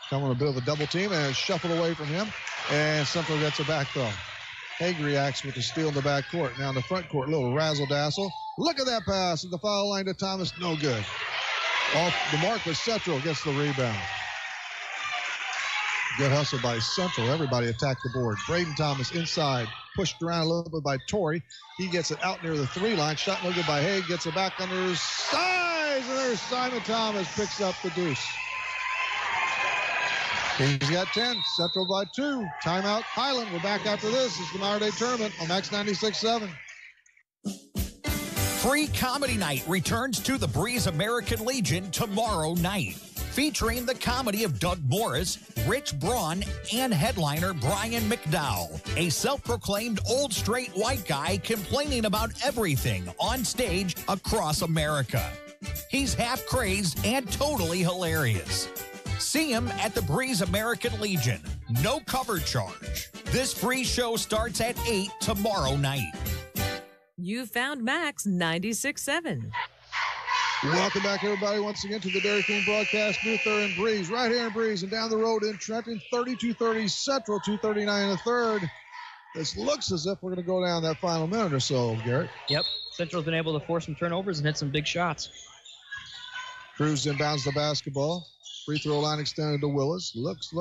Coming a bit of a double team and shuffled away from him. And Central gets a back throw. Haig reacts with the steal in the back court. Now in the front court, little razzle-dazzle. Look at that pass at the foul line to Thomas. No good. Off the mark with Central. Gets the rebound. Good hustle by Central. Everybody attacked the board. Braden Thomas inside. Pushed around a little bit by Torrey. He gets it out near the 3-line. Shot no good by Haig. Gets it back under his size. And there's Simon Thomas. Picks up the deuce. He's got 10. Central by 2. Timeout Highland. We're back after this. It's the Mater Dei Tournament on Max 96.7. Free Comedy Night returns to the Breeze American Legion tomorrow night. Featuring the comedy of Doug Morris, Rich Braun, and headliner Brian McDowell, a self-proclaimed old straight white guy complaining about everything on stage across America. He's half crazed and totally hilarious. See him at the Breeze American Legion. No cover charge. This free show starts at 8 tomorrow night. You found Max 96.7. Welcome back, everybody, once again to the Dairy Queen broadcast booth there in Breeze, right here in Breeze, and down the road in Trenton, 32-30 Central, 2:39 in the third. This looks as if we're going to go down that final minute or so, Garrett. Yep. Central's been able to force some turnovers and hit some big shots. Cruz inbounds the basketball. Free throw line extended to Willis. Looks,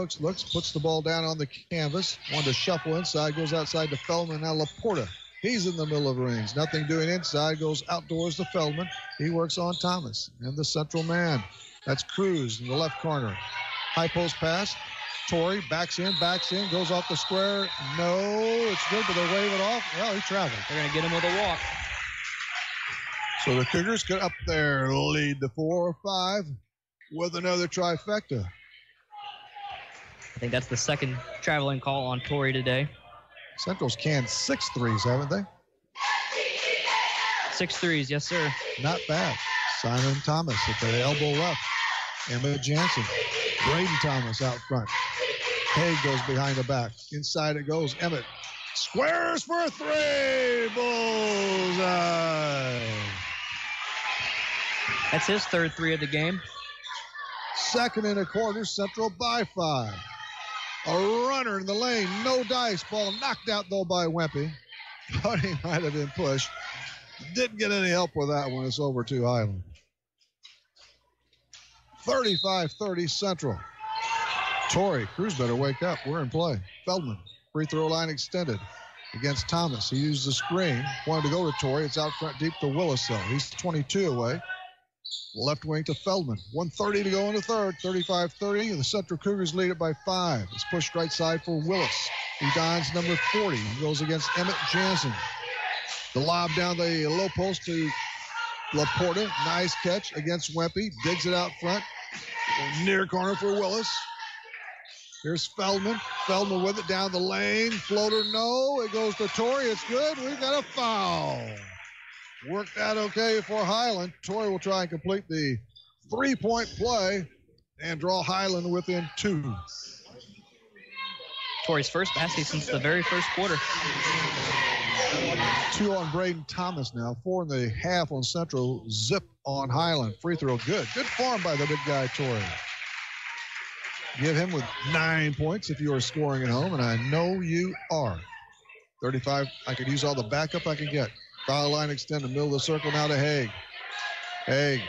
puts the ball down on the canvas. Wanted to shuffle inside, goes outside to Feldman. Now Laporta. He's in the middle of the rings. Nothing doing inside. Goes outdoors to Feldman. He works on Thomas and the Central man. That's Cruz in the left corner. High post pass. Torrey backs in, goes off the square. No, it's good, but they wave it off. Well, he traveled. They're going to get him with a walk. So the Cougars could up their lead to 4-5 with another trifecta. I think that's the second traveling call on Torrey today. Central's canned 6 threes, haven't they? 6 threes, yes, sir. Not bad. Simon Thomas at the elbow left. Emmett Jansen. Braden Thomas out front. Haig goes behind the back. Inside it goes. Emmett squares for 3. Bullseye. That's his third 3 of the game. Second and a quarter, Central by 5. A runner in the lane, no dice. Ball knocked out, though, by Wempe. Thought he might have been pushed. Didn't get any help with that one. It's over to Highland. 35-30 Central. Torrey, Cruz better wake up. We're in play. Feldman, free throw line extended against Thomas. He used the screen. Wanted to go to Torrey. It's out front deep to Willis, though. He's 22 away. Left wing to Feldman. 1:30 to go in the third. 35-30. The Central Cougars lead it by 5. It's pushed right side for Willis. He dons number 40. He goes against Emmett Jansen. The lob down the low post to Laporta. Nice catch against Wempe. Digs it out front. Near corner for Willis. Here's Feldman. Feldman with it down the lane. Floater, no. It goes to Torrey. It's good. We've got a foul. Worked out okay for Highland. Torrey will try and complete the 3-point play and draw Highland within 2. Torrey's first basket since the very first quarter. 2 on Braden Thomas now. 4 in the half on Central. Zip on Highland. Free throw good. Good form by the big guy, Torrey. Give him with 9 points if you are scoring at home, and I know you are. 35. I could use all the backup I can get. Foul line extended, middle of the circle now to Haig. Haig.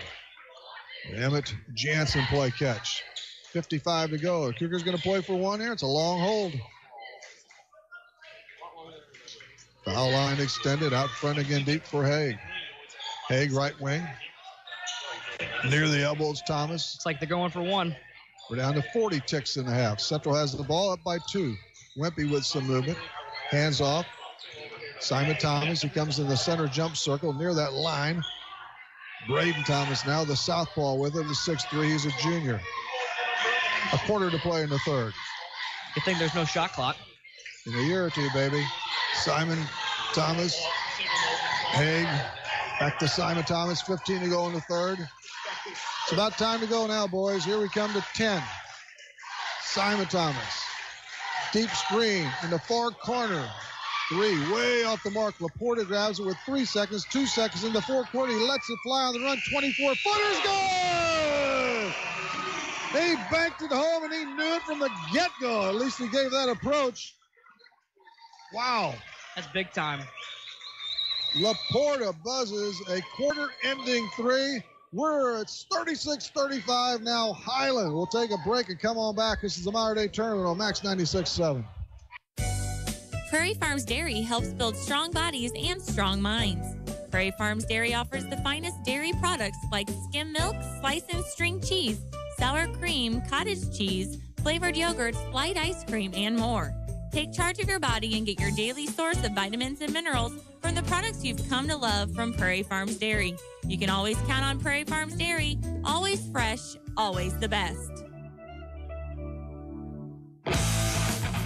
Emmett Jansen play catch. 55 to go. The Cougars going to play for 1 here. It's a long hold. Foul line extended, out front again, deep for Haig. Haig right wing. Near the elbows, Thomas. It's like they're going for 1. We're down to 40 ticks in the half. Central has the ball up by 2. Wempe with some movement. Hands off. Simon Thomas, he comes in the center jump circle near that line. Braden Thomas now the southpaw with it, the 6'3", he's a junior. A quarter to play in the third. Good thing there's no shot clock. In a year or two, baby. Simon Thomas, Haig, back to Simon Thomas, 15 to go in the third. It's about time to go now, boys. Here we come to 10. Simon Thomas, deep screen in the far corner. 3, way off the mark. Laporta grabs it with 3 seconds, 2 seconds in the forecourt. He lets it fly on the run. 24-footer's good! He banked it home, and he knew it from the get-go. At least he gave that approach. Wow. That's big time. Laporta buzzes a quarter-ending 3. We're at 36-35 now. Highland will take a break and come on back. This is the Mauer Day Tournament on Max 96.7. Prairie Farms Dairy helps build strong bodies and strong minds. Prairie Farms Dairy offers the finest dairy products like skim milk, slice and string cheese, sour cream, cottage cheese, flavored yogurts, light ice cream, and more. Take charge of your body and get your daily source of vitamins and minerals from the products you've come to love from Prairie Farms Dairy. You can always count on Prairie Farms Dairy. Always fresh, always the best.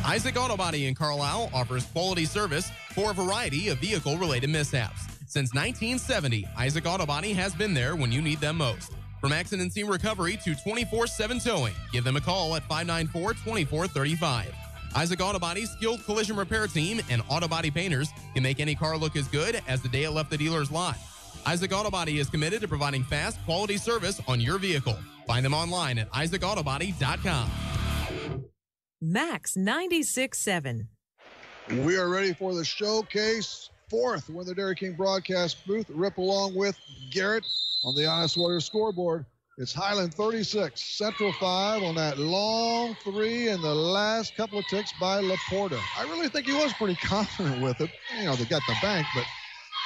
Isaac Auto Body in Carlisle offers quality service for a variety of vehicle-related mishaps. Since 1970, Isaac Auto Body has been there when you need them most. From accident scene recovery to 24/7 towing, give them a call at 594-2435. Isaac Auto Body's skilled collision repair team and auto body painters can make any car look as good as the day it left the dealer's lot. Isaac Auto Body is committed to providing fast, quality service on your vehicle. Find them online at isaacautobody.com. Max 96.7. We are ready for the showcase. 4th when the Dairy King broadcast booth. Rip along with Garrett on the Honest Warriors scoreboard. It's Highland 36, Central 5 on that long 3 and the last couple of ticks by Laporta. I really think he was pretty confident with it. You know, they got the bank, but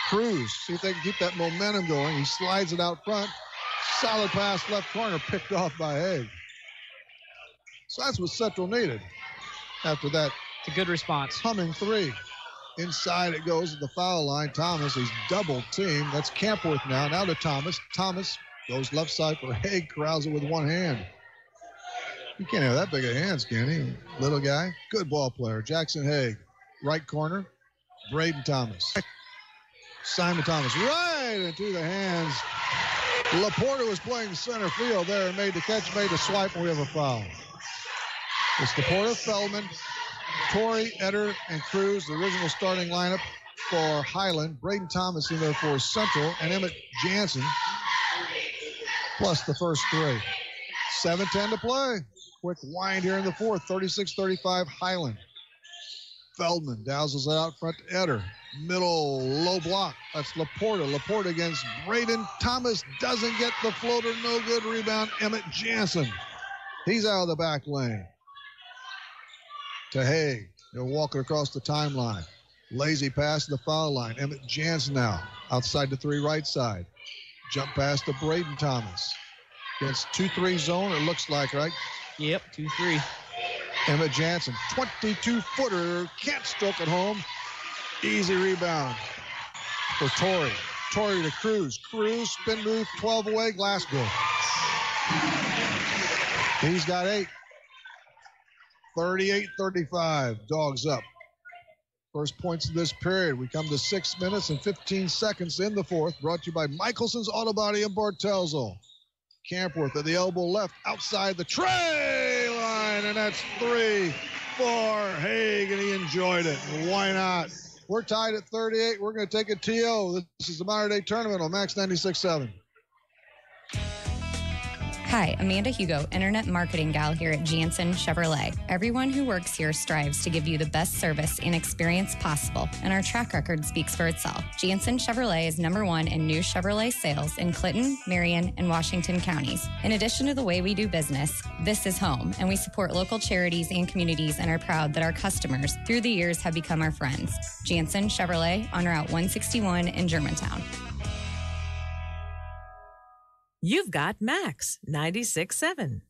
Cruz, see if they can keep that momentum going. He slides it out front. Solid pass left corner, picked off by Haig. So that's what Central needed. After that, it's a good response. Humming three. Inside it goes at the foul line. Thomas, he's double teamed. That's Campworth now. Now to Thomas. Thomas goes left side for Haig, corrals it with one hand. You can't have that big of hands, can he? Little guy. Good ball player. Jackson Haig. Right corner. Braden Thomas. Simon Thomas right into the hands. Laporta was playing center field there and made the catch, made the swipe, and we have a foul. It's Laporta, Feldman, Torrey, Eder, and Cruz, the original starting lineup for Highland. Braden Thomas in there for Central, and Emmett Jansen, plus the first three. 7:10 to play. Quick wind here in the fourth, 36-35 Highland. Feldman dazzles it out front to Eder. Middle, low block. That's Laporta. Laporta against Braden Thomas. Doesn't get the floater. No good. Rebound, Emmett Jansen. He's out of the back lane. To Haig. He'll walk it across the timeline. Lazy pass to the foul line. Emmett Jansen now. Outside the three right side. Jump pass to Braden Thomas. Against 2-3 zone, it looks like, right? Yep, 2-3. Emmett Jansen, 22-footer. Can't stroke it home. Easy rebound for Torrey. Torrey to Cruz. Cruz, spin move, 12 away, glass good. He's got 8. 38-35, Dogs up. First points of this period. We come to 6 minutes and 15 seconds in the fourth. Brought to you by Michelson's Auto Body in Bartelzo. Campworth at the elbow left, outside the tray line, and that's 3 for Haig, and he enjoyed it. Why not? We're tied at 38. We're going to take a TO. This is the Modern Day Tournament on Max 96.7. Hi, Amanda Hugo, Internet Marketing Gal here at Jansen Chevrolet. Everyone who works here strives to give you the best service and experience possible, and our track record speaks for itself. Jansen Chevrolet is #1 in new Chevrolet sales in Clinton, Marion, and Washington counties. In addition to the way we do business, this is home, and we support local charities and communities and are proud that our customers, through the years, have become our friends. Jansen Chevrolet on Route 161 in Germantown. You've got Max 96.7.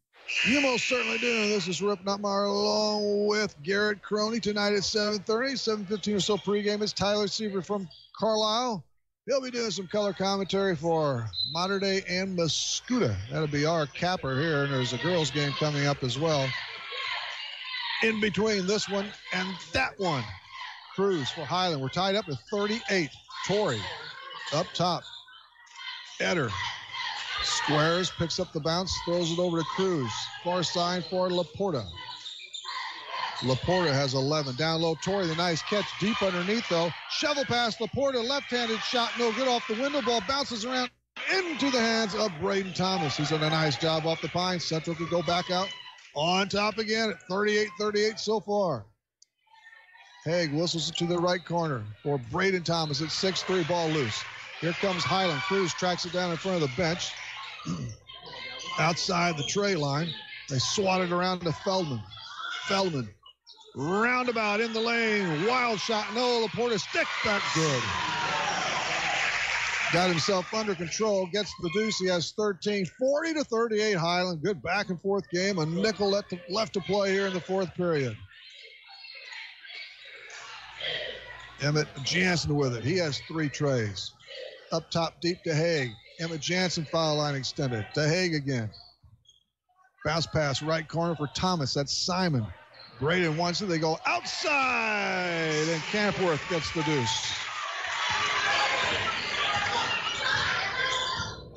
You most certainly do. This is Rip Nutmeyer along with Garrett Croney tonight at 7:30, 7:15 or so pregame. It's Tyler Seaver from Carlisle. He'll be doing some color commentary for Mater Dei and Mascoutah. That'll be our capper here, and there's a girls game coming up as well. In between this one and that one, Cruz for Highland. We're tied up at 38. Torrey up top. Eder. Squares, picks up the bounce, throws it over to Cruz. Far side for Laporta. Laporta has 11. Down low, Torrey, the nice catch. Deep underneath, though. Shovel pass, Laporta, left-handed shot, no good off the window. Ball bounces around into the hands of Braden Thomas. He's done a nice job off the pine. Central could go back out on top again at 38-38 so far. Haig whistles it to the right corner for Braden Thomas at 6'3", ball loose. Here comes Highland. Cruz tracks it down in front of the bench. Outside the tray line. They swat it around to Feldman. Feldman. Roundabout in the lane. Wild shot. No, Laporta stick back good. Got himself under control. Gets the deuce. He has 13. 40-38 Highland. Good back and forth game. A nickel left to play here in the fourth period. Emmett Jansen with it. He has 3 trays. Up top deep to Haig. Emmett Jansen foul line extended. To Haig again. Bounce pass right corner for Thomas. That's Simon. Braden wants it. They go outside. And Campworth gets the deuce.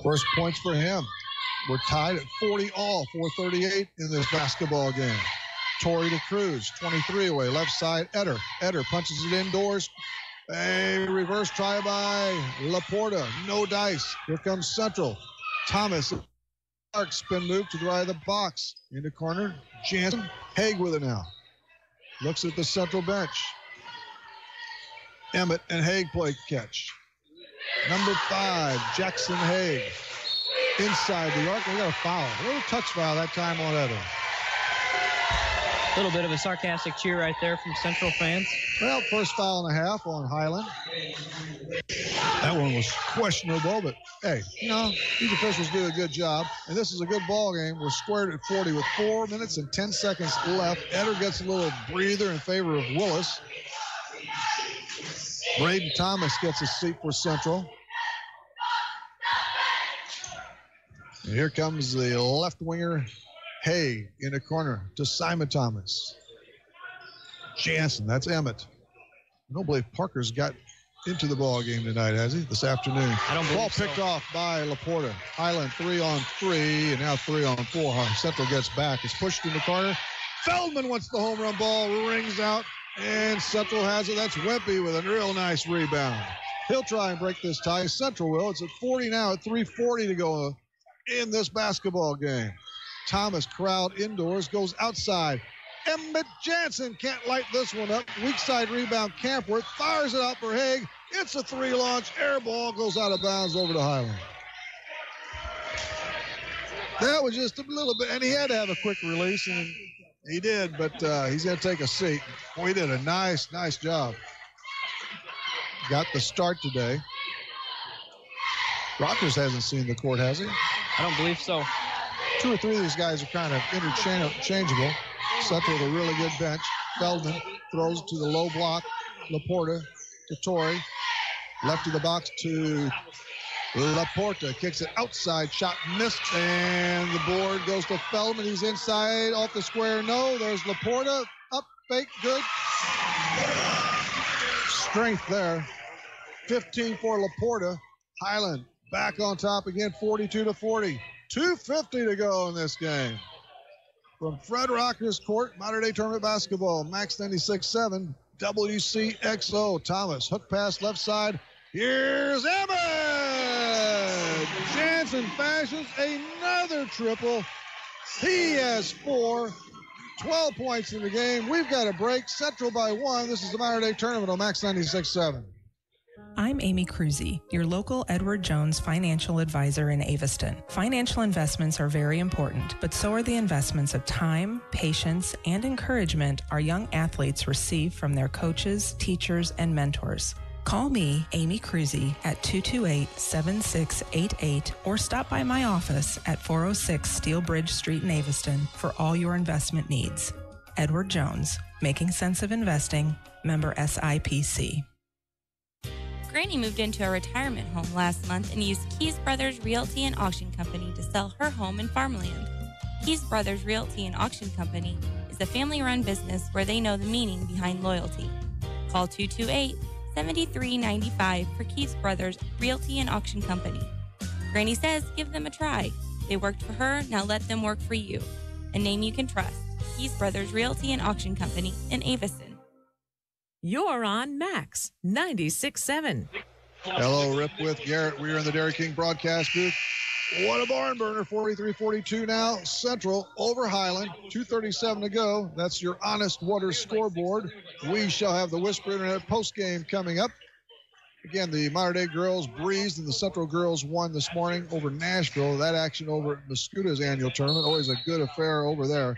First points for him. We're tied at 40 all. 4:38 in this basketball game. Torrey to Cruz. 23 away. Left side, Eder. Eder punches it indoors. A reverse try by Laporta. No dice. Here comes Central. Thomas. Clark spin move to the right of the box. In the corner. Jansen. Haig with it now. Looks at the Central bench. Emmett and Haig play catch. Number 5, Jackson Haig. Inside the arc. We got a foul. A little touch foul that time on Eder. A little bit of a sarcastic cheer right there from Central fans. Well, first foul and a half on Highland. That one was questionable, but hey, these officials do a good job. And this is a good ball game. We're squared at 40 with 4 minutes and 10 seconds left. Eder gets a little breather in favor of Willis. Braden Thomas gets a seat for Central. And here comes the left winger, Hay, in the corner to Simon Thomas. Jansen, that's Emmett. I don't believe Parker's got into the ball game tonight, has he? This afternoon. I don't believe Ball picked off by Laporta. Highland 3-on-3, and now 3-on-4. Central gets back. It's pushed in the corner. Feldman wants the home run ball, rings out, and Central has it. That's Wempe with a real nice rebound. He'll try and break this tie. Central will. It's at 40 now, at 3:40 to go in this basketball game. Thomas crowd indoors, goes outside. Emmett Jansen can't light this one up. Weak side rebound. Campworth fires it out for Haig. It's a 3-launch air ball, goes out of bounds over to Highland. That was just a little bit, and he had to have a quick release, and he did, but he's going to take a seat. Boy, he did a nice job. Got the start today. Rogers hasn't seen the court, has he? I don't believe so. 2 or 3 of these guys are kind of interchangeable. Central with a really good bench. Feldman throws to the low block. Laporta to Torrey. Left of the box to Laporta. Kicks it outside. Shot missed. And the board goes to Feldman. He's inside. Off the square. No. There's Laporta. Up. Fake. Good. Strength there. 15 for Laporta. Highland back on top again. 42-40. 2:50 to go in this game. From Fred Rocker's court, modern day tournament basketball, Max 96.7, Wcxo. Thomas, hook pass left side. Here's Emmett! Jansen fashions another triple. He has 4, 12 points in the game. We've got a break. Central by 1. This is the modern day tournament on Max 96.7. I'm Amy Cruzy, your local Edward Jones financial advisor in Aveston. Financial investments are very important, but so are the investments of time, patience, and encouragement our young athletes receive from their coaches, teachers, and mentors. Call me, Amy Cruzy, at 228-7688 or stop by my office at 406 Steel Bridge Street in Aveston for all your investment needs. Edward Jones, Making Sense of Investing, member SIPC. Granny moved into a retirement home last month and used Keys Brothers Realty and Auction Company to sell her home and farmland. Keys Brothers Realty and Auction Company is a family-run business where they know the meaning behind loyalty. Call 228-7395 for Keys Brothers Realty and Auction Company. Granny says give them a try. They worked for her, now let them work for you. A name you can trust. Keys Brothers Realty and Auction Company in Aveston. You're on Max 96.7. Hello, Rip with Garrett. We're in the Dairy King broadcast booth. What a barn burner. 43-42 now. Central over Highland. 2:37 to go. That's your Honest Water scoreboard. We shall have the Whisper Internet postgame coming up. Again, the Modern Day girls breezed and the Central girls won this morning over Nashville. That action over at Mascouta's annual tournament. Always a good affair over there.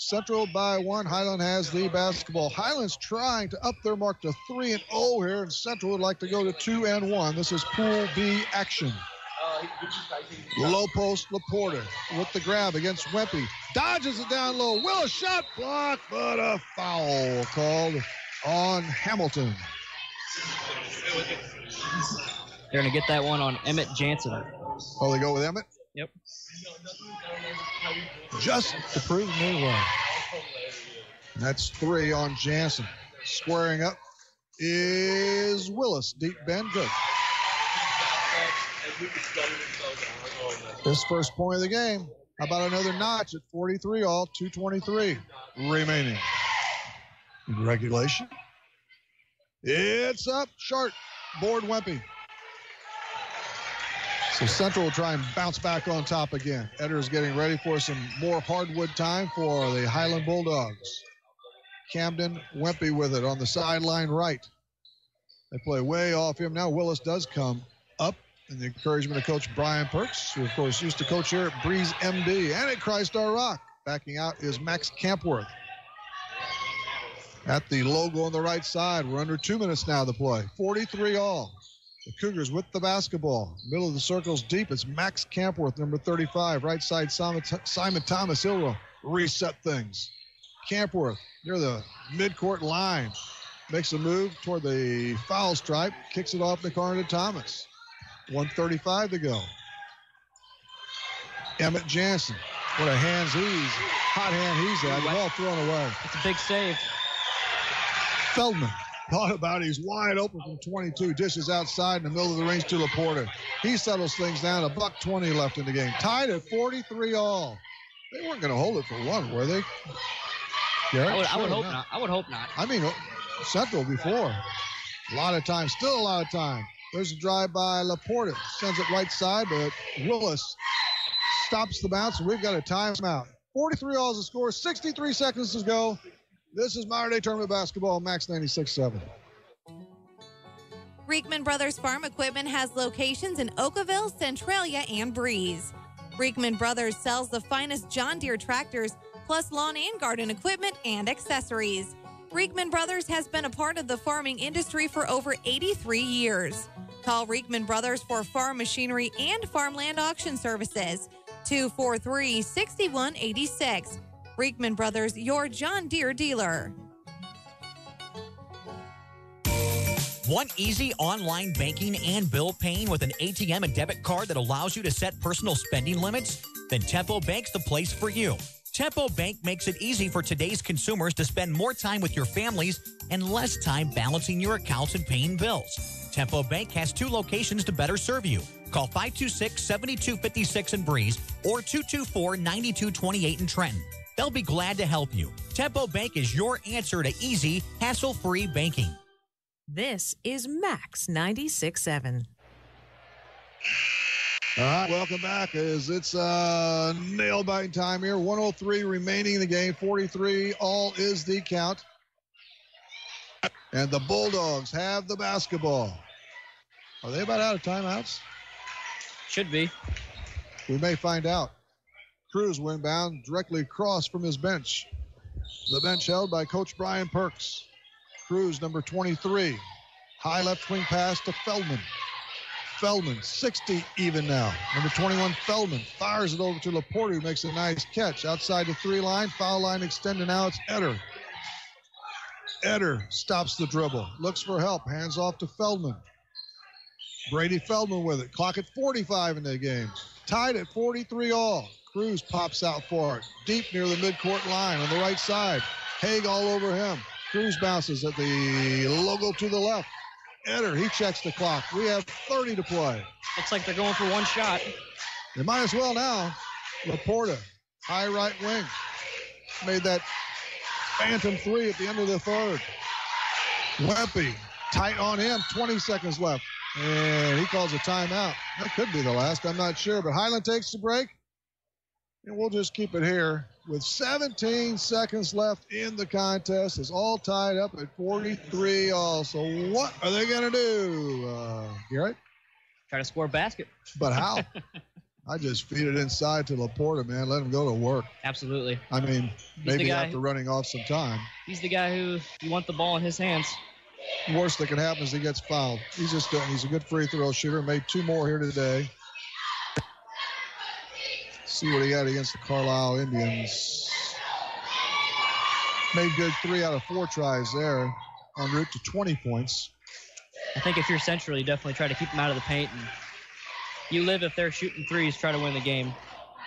Central by 1. Highland has the basketball. Highland's trying to up their mark to 3-0 here, and Central would like to go to 2-1. This is Pool B action. Low post, Laporta with the grab against Wempe. Dodges it down low. Willis shot blocked, but a foul called on Hamilton. They're going to get that one on Emmett Jansen. Oh, they go with Emmett? Yep. Just to prove me wrong. That's 3 on Jansen. Squaring up is Willis. Deep bend, good. This first point of the game. How about another notch at 43 all, 2:23 remaining. Regulation. It's up short. Board Wempe. So Central will try and bounce back on top again. Eder is getting ready for some more hardwood time for the Highland Bulldogs. Camden, Wempe with it on the sideline right. They play way off him. Now Willis does come up in the encouragement of Coach Brian Perks, who, of course, used to coach here at Breeze MD and at Christ Our Rock. Backing out is Max Campworth. at the logo on the right side. We're under 2 minutes now to play. 43 all. The Cougars with the basketball. Middle of the circle's deep. It's Max Campworth, number 35. Right side, Simon Thomas. He'll reset things. Campworth near the midcourt line. Makes a move toward the foul stripe. Kicks it off the corner to Thomas. 1:35 to go. Emmett Jansen. What a hot hand he's at. The ball thrown away. It's a big save. Feldman thought about it. He's wide open from 22. Dishes outside in the middle of the range to Laporta. He settles things down. $1:20 left in the game. Tied at 43 all. They weren't going to hold it for one, were they? Garrett? I would hope not. I would hope not. I mean, Central before. A lot of time. Still a lot of time. There's a drive by Laporta. Sends it right side, but Willis stops the bounce, and we've got a timeout. 43 all is the score. 63 seconds to go. This is Modern Day Tournament Basketball, Max 96.7. Reekman Brothers Farm Equipment has locations in Oakville, Centralia, and Breeze. Reekman Brothers sells the finest John Deere tractors, plus lawn and garden equipment and accessories. Reekman Brothers has been a part of the farming industry for over 83 years. Call Reekman Brothers for farm machinery and farmland auction services. 243-6186. Reekman Brothers, your John Deere dealer. Want easy online banking and bill paying with an ATM and debit card that allows you to set personal spending limits? Then Tempo Bank's the place for you. Tempo Bank makes it easy for today's consumers to spend more time with your families and less time balancing your accounts and paying bills. Tempo Bank has 2 locations to better serve you. Call 526-7256 in Breeze or 224-9228 in Trenton. They'll be glad to help you. Tempo Bank is your answer to easy, hassle-free banking. This is Max 96.7. All right, welcome back. It's nail-biting time here. 1:03 remaining in the game. 43 all is the count. And the Bulldogs have the basketball. Are they about out of timeouts? Should be. We may find out. Cruz windbound directly across from his bench. The bench held by Coach Brian Perks. Cruz, number 23. High left wing pass to Feldman. Feldman, 60 even now. Number 21, Feldman, fires it over to Laporta, who makes a nice catch. Outside the 3-line, foul line extended now. It's Eder. Eder stops the dribble, looks for help, hands off to Feldman. Brady Feldman with it. Clock at 45 in the game. Tied at 43 all. Cruz pops out for it. Deep near the midcourt line on the right side. Haig all over him. Cruz bounces at the logo to the left. Eder, he checks the clock. We have 30 to play. Looks like they're going for one shot. They might as well now. Laporta, high right wing. Made that phantom 3 at the end of the third. Wempe, tight on him. 20 seconds left. And he calls a timeout. That could be the last. I'm not sure. But Highland takes the break. And we'll just keep it here with 17 seconds left in the contest. It's all tied up at 43 all. So what are they going to do, Garrett? Try to score a basket. But how? I just feed it inside to Laporta, man. Let him go to work. Absolutely. I mean, maybe after running off some time. He's the guy who you want the ball in his hands. Worst that can happen is he gets fouled. He's a good free throw shooter. Made 2 more here today. See what he had against the Carlisle Indians. Made good 3 out of 4 tries there, en route to 20 points. I think if you're Central, you definitely try to keep them out of the paint. And you live if they're shooting threes, try to win the game.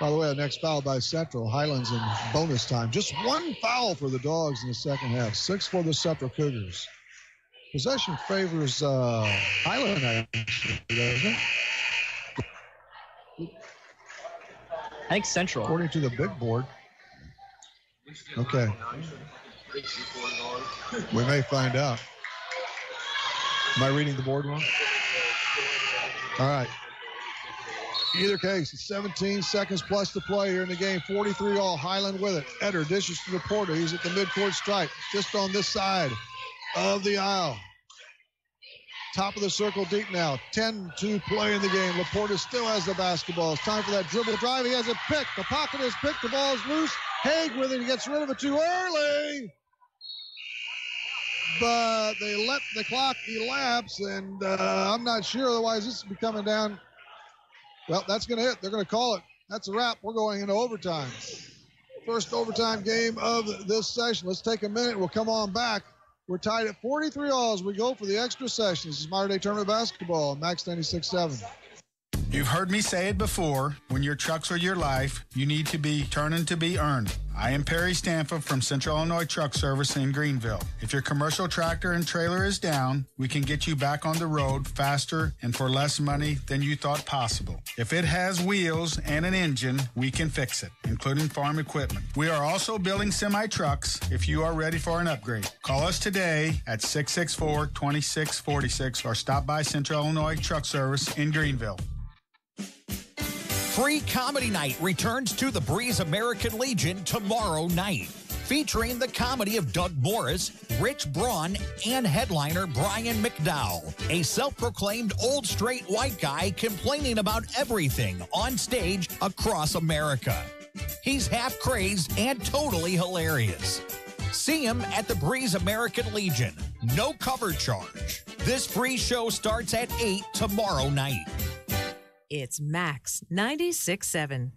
By the way, the next foul by Central. Highlands in bonus time. Just 1 foul for the Dogs in the second half. 6 for the Central Cougars. Possession favors Highland, actually, doesn't it? I think Central. According to the big board. Okay. We may find out. Am I reading the board wrong? All right. Either case, it's 17 seconds plus to play here in the game. 43 all. Highland with it. Eder dishes to Laporta. He's at the midcourt stripe, just on this side of the aisle. Top of the circle deep now. 10 to play in the game. Laporta still has the basketball. It's time for that dribble drive. He has it picked. The pocket is picked. The ball is loose. Haig with it. He gets rid of it too early. but they let the clock elapse, and I'm not sure. Otherwise, this will be coming down. Well, that's going to hit. They're going to call it. That's a wrap. We're going into overtime. First overtime game of this session. Let's take a minute. We'll come on back. We're tied at 43 all as we go for the extra session. This is Modern Day Tournament Basketball, Max 96.7. You've heard me say it before. When your trucks are your life, you need to be turning to be earned. I am Perry Stanford from Central Illinois Truck Service in Greenville. If your commercial tractor and trailer is down, we can get you back on the road faster and for less money than you thought possible. If it has wheels and an engine, we can fix it, including farm equipment. We are also building semi-trucks if you are ready for an upgrade. Call us today at 664-2646 or stop by Central Illinois Truck Service in Greenville. Free Comedy Night returns to the Breeze American Legion tomorrow night, featuring the comedy of Doug Morris, Rich Braun, and headliner Brian McDowell, a self-proclaimed old straight white guy complaining about everything on stage across America. He's half crazed and totally hilarious. See him at the Breeze American Legion. No cover charge. This free show starts at 8 tomorrow night. It's Max 96.7.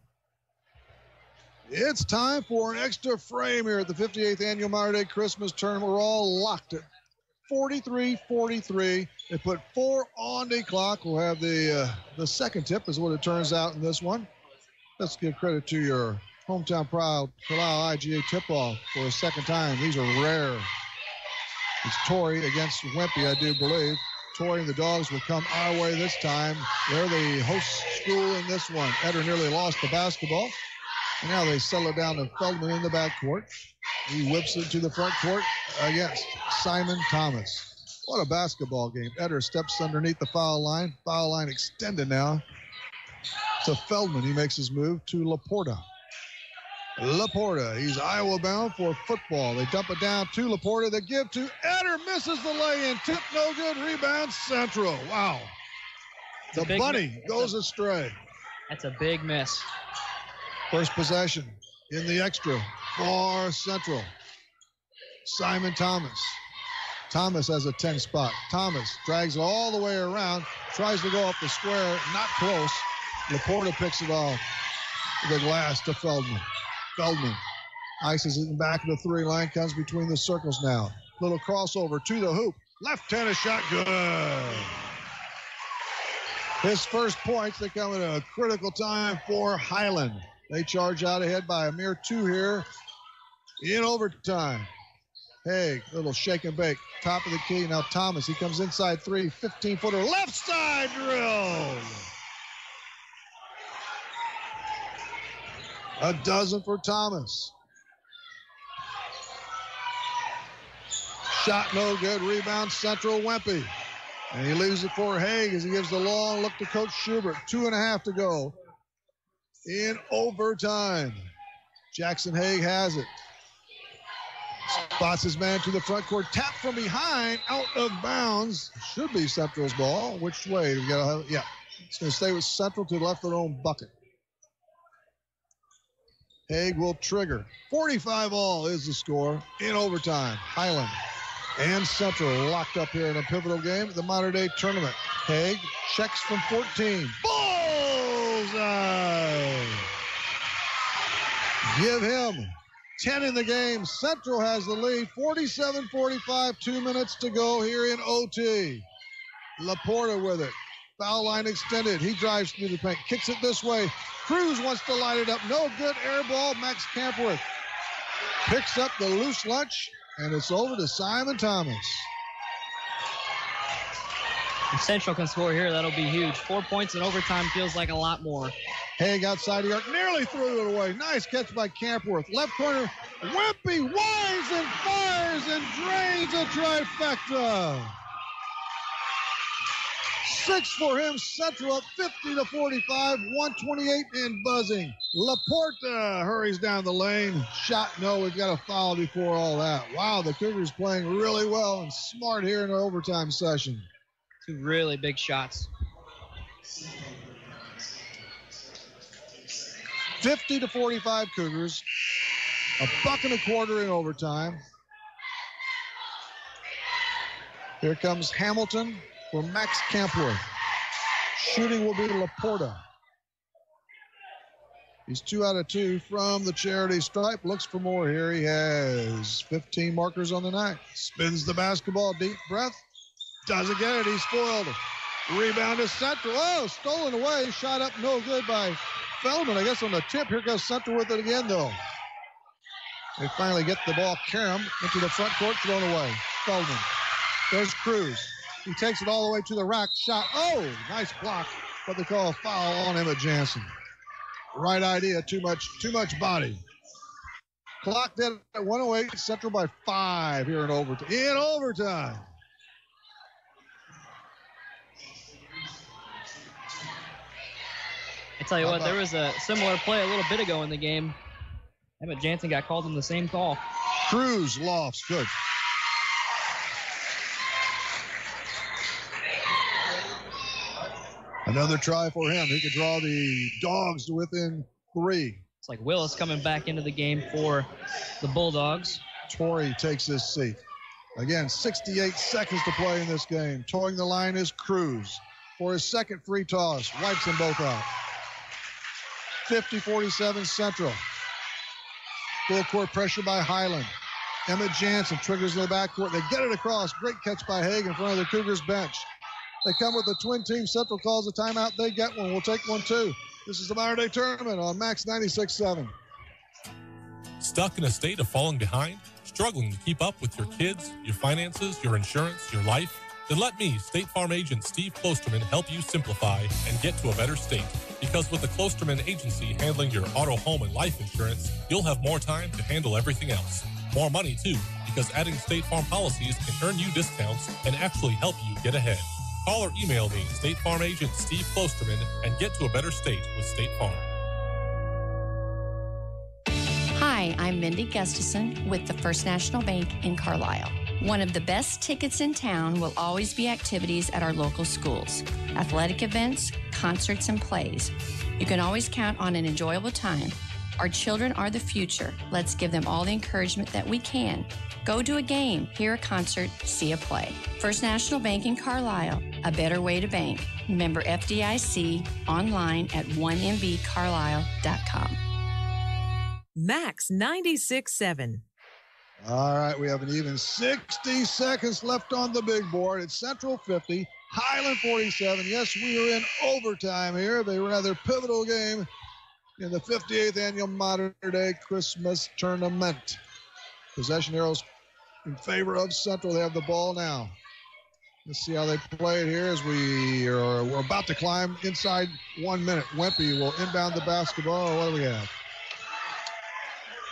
It's time for an extra frame here at the 58th Annual Modern Day Christmas Tournament. We're all locked at 43-43. They put 4 on the clock. We'll have the second tip is what it turns out in this one. Let's give credit to your hometown proud Carlisle IGA tip-off for a second time. These are rare. It's Torrey against Wimpy, I do believe. Torrey and the Dogs will come our way this time. They're the host school in this one. Eder nearly lost the basketball. And now they settle it down to Feldman in the backcourt. He whips it to the front court against Simon Thomas. What a basketball game. Eder steps underneath the foul line. Foul line extended now to Feldman. He makes his move to Laporta. Laporta, he's Iowa bound for football. They dump it down to Laporta. They give to Eder, misses the lay-in. Tip no good, rebound Central. Wow. The bunny goes astray. That's a big miss. First possession in the extra for Central. Simon Thomas. Thomas has a 10 spot. Thomas drags it all the way around, tries to go up the square, not close. Laporta picks it off the glass to Feldman. Feldman ices it in back of the 3 line, comes between the circles now. Little crossover to the hoop. Left-handed shot, good. His first points, they come at a critical time for Highland. They charge out ahead by a mere 2 here in overtime. Hey, little shake and bake. Top of the key. Now Thomas, he comes inside 3, 15-footer, left side drill. A dozen for Thomas. Shot no good. Rebound Central Wimpy. And he leaves it for Haig as he gives the long look to Coach Schubert. 2.5 to go in overtime. Jackson Haig has it. Spots his man to the front court. Tap from behind. Out of bounds. Should be Central's ball. Which way? We got to, yeah. It's going to stay with Central to the left of their own bucket. Haig will trigger. 45 all is the score in overtime. Highland and Central locked up here in a pivotal game at the Modern Day Tournament. Haig checks from 14. Bullseye! Give him 10 in the game. Central has the lead. 47-45, 2 minutes to go here in OT. Laporta with it. Foul line extended. He drives through the paint. Kicks it this way. Cruz wants to light it up. No good. Air ball. Max Campworth picks up the loose lunch, and it's over to Simon Thomas. If Central can score here, that'll be huge. 4 points in overtime feels like a lot more. Haig outside the arc. Nearly threw it away. Nice catch by Campworth. Left corner. Wimpy winds and fires and drains a trifecta. 6 for him. Central up 50-45, 128 and buzzing. Laporta hurries down the lane. Shot no. We've got a foul before all that. Wow, the Cougars playing really well and smart here in the overtime session. 2 really big shots. 50-45 Cougars. $1.25 in overtime. Here comes Hamilton for Max Campworth. Shooting will be Laporta. He's 2 out of 2 from the charity stripe. Looks for more here. He has 15 markers on the night. Spins the basketball. Deep breath. Doesn't get it. He's foiled. Rebound to Central. Oh, stolen away. Shot up no good by Feldman. I guess on the tip. Here goes Central with it again, though. They finally get the ball. Karam into the front court. Thrown away. Feldman. There's Cruz. He takes it all the way to the rack. Shot. Oh, nice block. But they call a foul on Emmett Jansen. Right idea. Too much body. Clock dead at 1:08. Central by 5 here in overtime. I tell you what, there was a similar play a little bit ago in the game. Emmett Jansen got called on the same call. Cruz lofts. Good. Another try for him. He could draw the Dogs to within 3. It's like Willis coming back into the game for the Bulldogs. Torrey takes his seat. Again, 68 seconds to play in this game. Towing the line is Cruz for his second free toss. Wipes them both out. 50-47 Central. Full court pressure by Highland. Emmett Jansen triggers in the backcourt. They get it across. Great catch by Haig in front of the Cougars bench. They come with the twin team. Central calls a timeout. They get one. We'll take one, too. This is the Modern Day Tournament on Max 96.7. Stuck in a state of falling behind? Struggling to keep up with your kids, your finances, your insurance, your life? Then let me, State Farm agent Steve Klosterman, help you simplify and get to a better state. Because with the Klosterman Agency handling your auto, home, and life insurance, you'll have more time to handle everything else. More money, too, because adding State Farm policies can earn you discounts and actually help you get ahead. Call or email me, State Farm agent Steve Klosterman, and get to a better state with State Farm. Hi, I'm Mindy Gustafson with the First National Bank in Carlisle. One of the best tickets in town will always be activities at our local schools, athletic events, concerts, and plays. You can always count on an enjoyable time. Our children are the future. Let's give them all the encouragement that we can. Go to a game, hear a concert, see a play. First National Bank in Carlisle, a better way to bank. Member FDIC, online at 1mbcarlisle.com. Max 96.7. All right, we have an even 60 seconds left on the big board. It's Central 50, Highland 47. Yes, we are in overtime here. A rather pivotal game in the 58th annual Modern Day Christmas Tournament. Possession arrows in favor of Central. They have the ball now. Let's see how they play it here as we're about to climb inside 1 minute. Wempe will inbound the basketball. What do we have?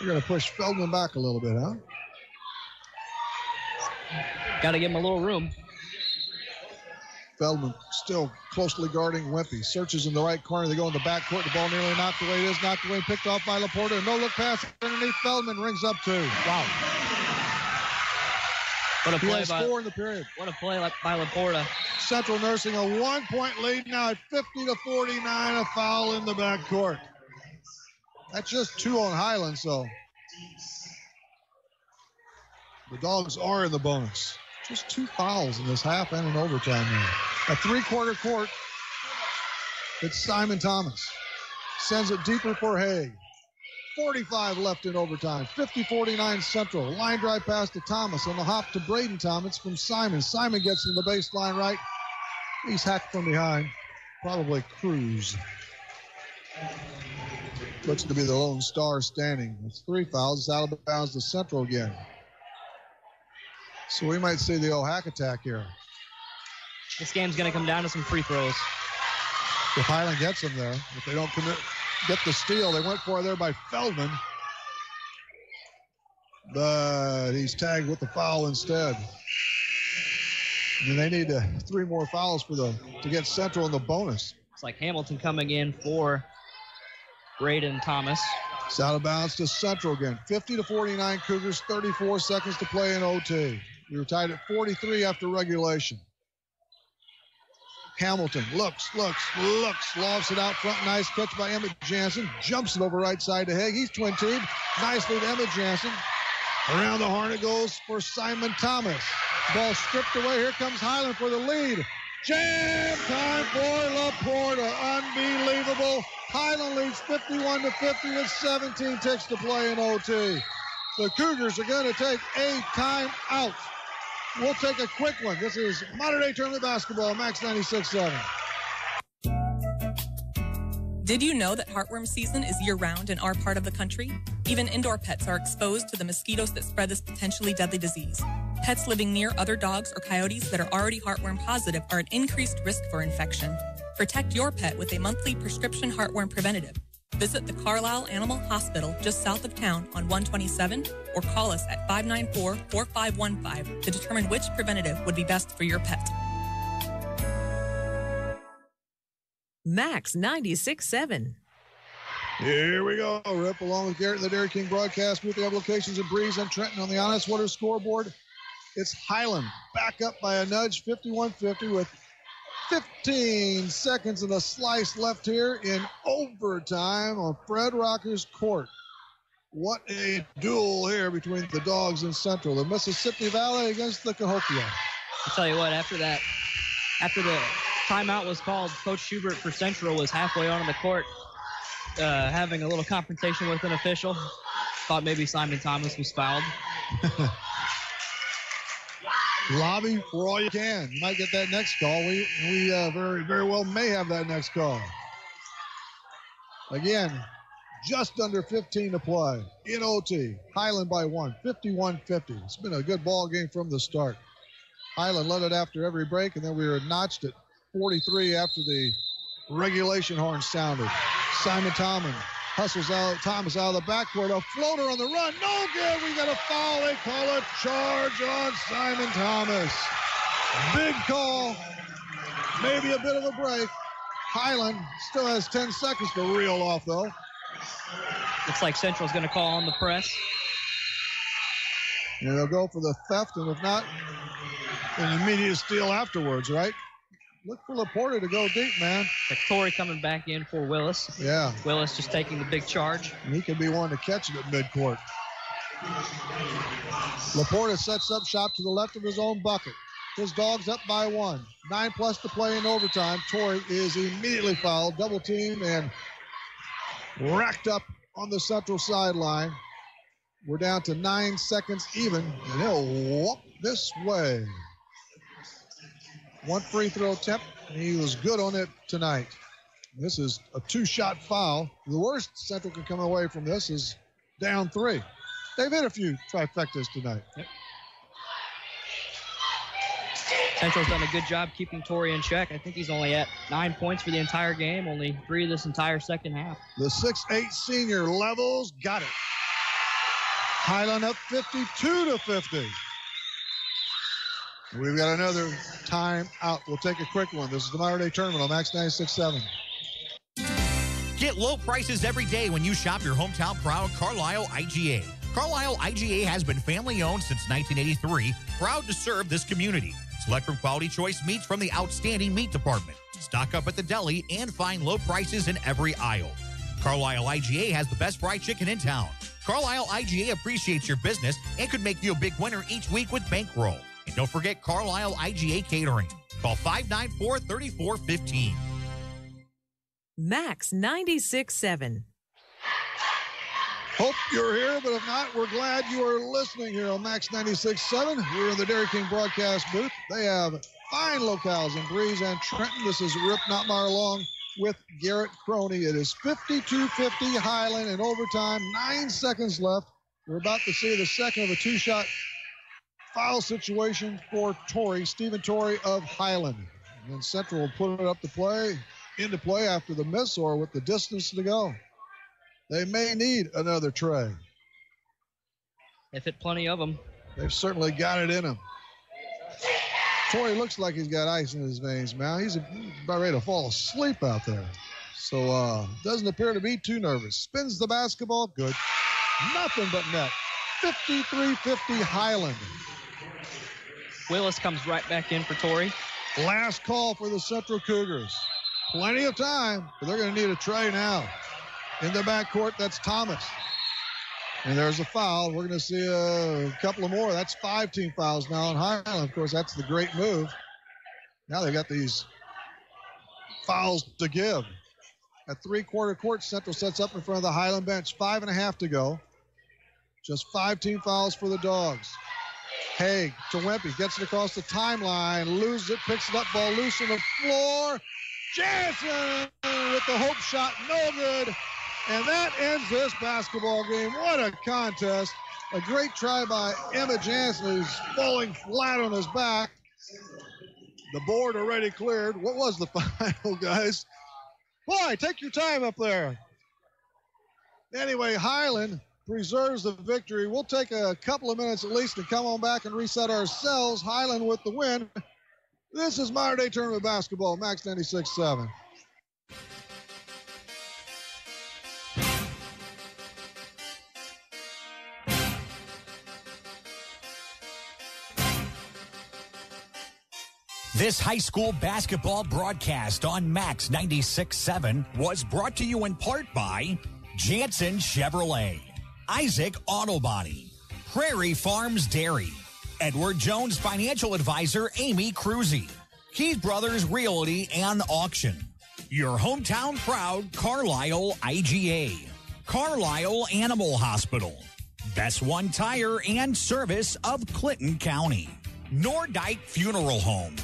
We're going to push Feldman back a little bit, huh? Got to give him a little room. Feldman still closely guarding Wempe. Searches in the right corner. They go in the backcourt. The ball nearly knocked away. It is knocked away. Picked off by Laporta. No-look pass underneath Feldman. Rings up 2. Wow. What a play by 4 in the period. What a play by Laporta. Central nursing a 1-point lead now at 50-49. A foul in the backcourt. That's just 2 on Highland, so the Dogs are in the bonus. Just 2 fouls in this half and in overtime now. A 3-quarter court. It's Simon Thomas. Sends it deeper for Haig. 45 left in overtime. 50-49 Central. Line drive pass to Thomas. On the hop to Braden Thomas from Simon. Simon gets in the baseline right. He's hacked from behind. Probably Cruz. Looks to be the lone star standing. It's 3 fouls. It's out of bounds to Central again. So we might see the old hack attack here. This game's going to come down to some free throws. If Highland gets them there, if they don't get the steal, they went for it there by Feldman. But he's tagged with the foul instead. And they need 3 more fouls to get Central in the bonus. It's like Hamilton coming in for Braden Thomas. It's out of bounds to Central again. 50-49 Cougars, 34 seconds to play in OT. We were tied at 43 after regulation. Hamilton looks, lofts it out front. Nice catch by Emmett Jansen. Jumps it over right side to Haig. He's twin teamed. Nicely to Emmett Jansen. Around the horn it goes for Simon Thomas. Ball stripped away. Here comes Highland for the lead. Jam time for Laporta. Unbelievable. Highland leads 51-50 with 17 ticks to play in OT. The Cougars are going to take a timeout. We'll take a quick one. This is Modern Day Tournament Basketball, Max 96.7. Did you know that heartworm season is year-round in our part of the country? Even indoor pets are exposed to the mosquitoes that spread this potentially deadly disease. Pets living near other dogs or coyotes that are already heartworm positive are at increased risk for infection. Protect your pet with a monthly prescription heartworm preventative. Visit the Carlisle Animal Hospital just south of town on 127 or call us at 594-4515 to determine which preventative would be best for your pet. Max 96.7. Here we go. Rip along with Garrett in the Dairy King broadcast booth. We have locations in Breeze and Trenton on the Honest Water scoreboard. It's Highland back up by a nudge, 51-50 with 15 seconds and a slice left here in overtime on Fred Rocker's court. What a duel here between the Dogs and Central. The Mississippi Valley against the Cahokia. I'll tell you what, after the timeout was called, Coach Schubert for Central was halfway on the court having a little confrontation with an official. Thought maybe Simon Thomas was fouled. Lobby for all you can. You might get that next call. We very, very well may have that next call. Again, just under 15 to play in OT. Highland by 1, 51-50. It's been a good ball game from the start. Highland led it after every break, and then we were notched at 43 after the regulation horn sounded. Simon Thomas hustles Thomas out of the backcourt. A floater on the run. No good. We got a foul. They call a charge on Simon Thomas. Big call. Maybe a bit of a break. Highland still has 10 seconds to reel off, though. Looks like Central's going to call on the press. And they'll go for the theft, and if not, an immediate steal afterwards, right? Look for Laporta to go deep, man. Torrey coming back in for Willis. Yeah. Willis just taking the big charge. And he could be one to catch it at midcourt. Laporta sets up shop to the left of his own bucket. His Dogs up by 1. 9+ to play in overtime. Torrey is immediately fouled, double teamed, and racked up on the Central sideline. We're down to 9 seconds even, and he'll walk this way. One free throw attempt, and he was good on it tonight. This is a 2-shot foul. The worst Central can come away from this is down 3. They've hit a few trifectas tonight. Yep. Central's done a good job keeping Torrey in check. I think he's only at 9 points for the entire game, only 3 this entire second half. The 6'8 senior levels got it. Highland up 52-50. We've got another time out. We'll take a quick one. This is the Modern Day Tournament on Max 96.7. Get low prices every day when you shop your hometown proud Carlisle IGA. Carlisle IGA has been family owned since 1983, proud to serve this community. Select from quality choice meats from the outstanding meat department. Stock up at the deli and find low prices in every aisle. Carlisle IGA has the best fried chicken in town. Carlisle IGA appreciates your business and could make you a big winner each week with bankroll. And don't forget Carlisle IGA Catering. Call 594-3415. Max 96.7. Hope you're here, but if not, we're glad you are listening here on Max 96.7. We're in the Dairy King broadcast booth. They have fine locales in Breeze and Trenton. This is Rip Notmeyer along with Garrett Croney. It is 52-50 Highland in overtime. 9 seconds left. We're about to see the second of a 2-shot foul situation for Torrey, Stephen Torrey of Highland. And then Central will put it up to play, into play after the miss or with the distance to go. They may need another tray. They've hit plenty of them. They've certainly got it in them. Torrey looks like he's got ice in his veins, man. He's about ready to fall asleep out there. So doesn't appear to be too nervous. Spins the basketball. Good. Nothing but net. 53-50 Highland. Willis comes right back in for Torrey. Last call for the Central Cougars. Plenty of time, but they're going to need a tray now. In the backcourt, that's Thomas. And there's a foul. We're going to see a couple of more. That's 5 team fouls now on Highland. Of course, that's the great move. Now they've got these fouls to give. At three-quarter court, Central sets up in front of the Highland bench. 5.5 to go. Just 5 team fouls for the Dogs. Haig to Wimpy, gets it across the timeline, loses it, picks it up, ball loose on the floor. Jansen with the hope shot, no good. And that ends this basketball game. What a contest. A great try by Emmett Jansen, who's falling flat on his back. The board already cleared. What was the final, guys? Boy, take your time up there. Anyway, Highland preserves the victory. We'll take a couple of minutes at least to come on back and reset ourselves. Highland with the win. This is Modern Day Tournament Basketball, Max 96.7. This high school basketball broadcast on Max 96.7 was brought to you in part by Jansen Chevrolet, Isaac Auto Body, Prairie Farms Dairy, Edward Jones Financial Advisor Amy Cruzy, Keith Brothers Realty and Auction, your hometown proud Carlisle IGA, Carlisle Animal Hospital, Best One Tire and Service of Clinton County, Nordike Funeral Home,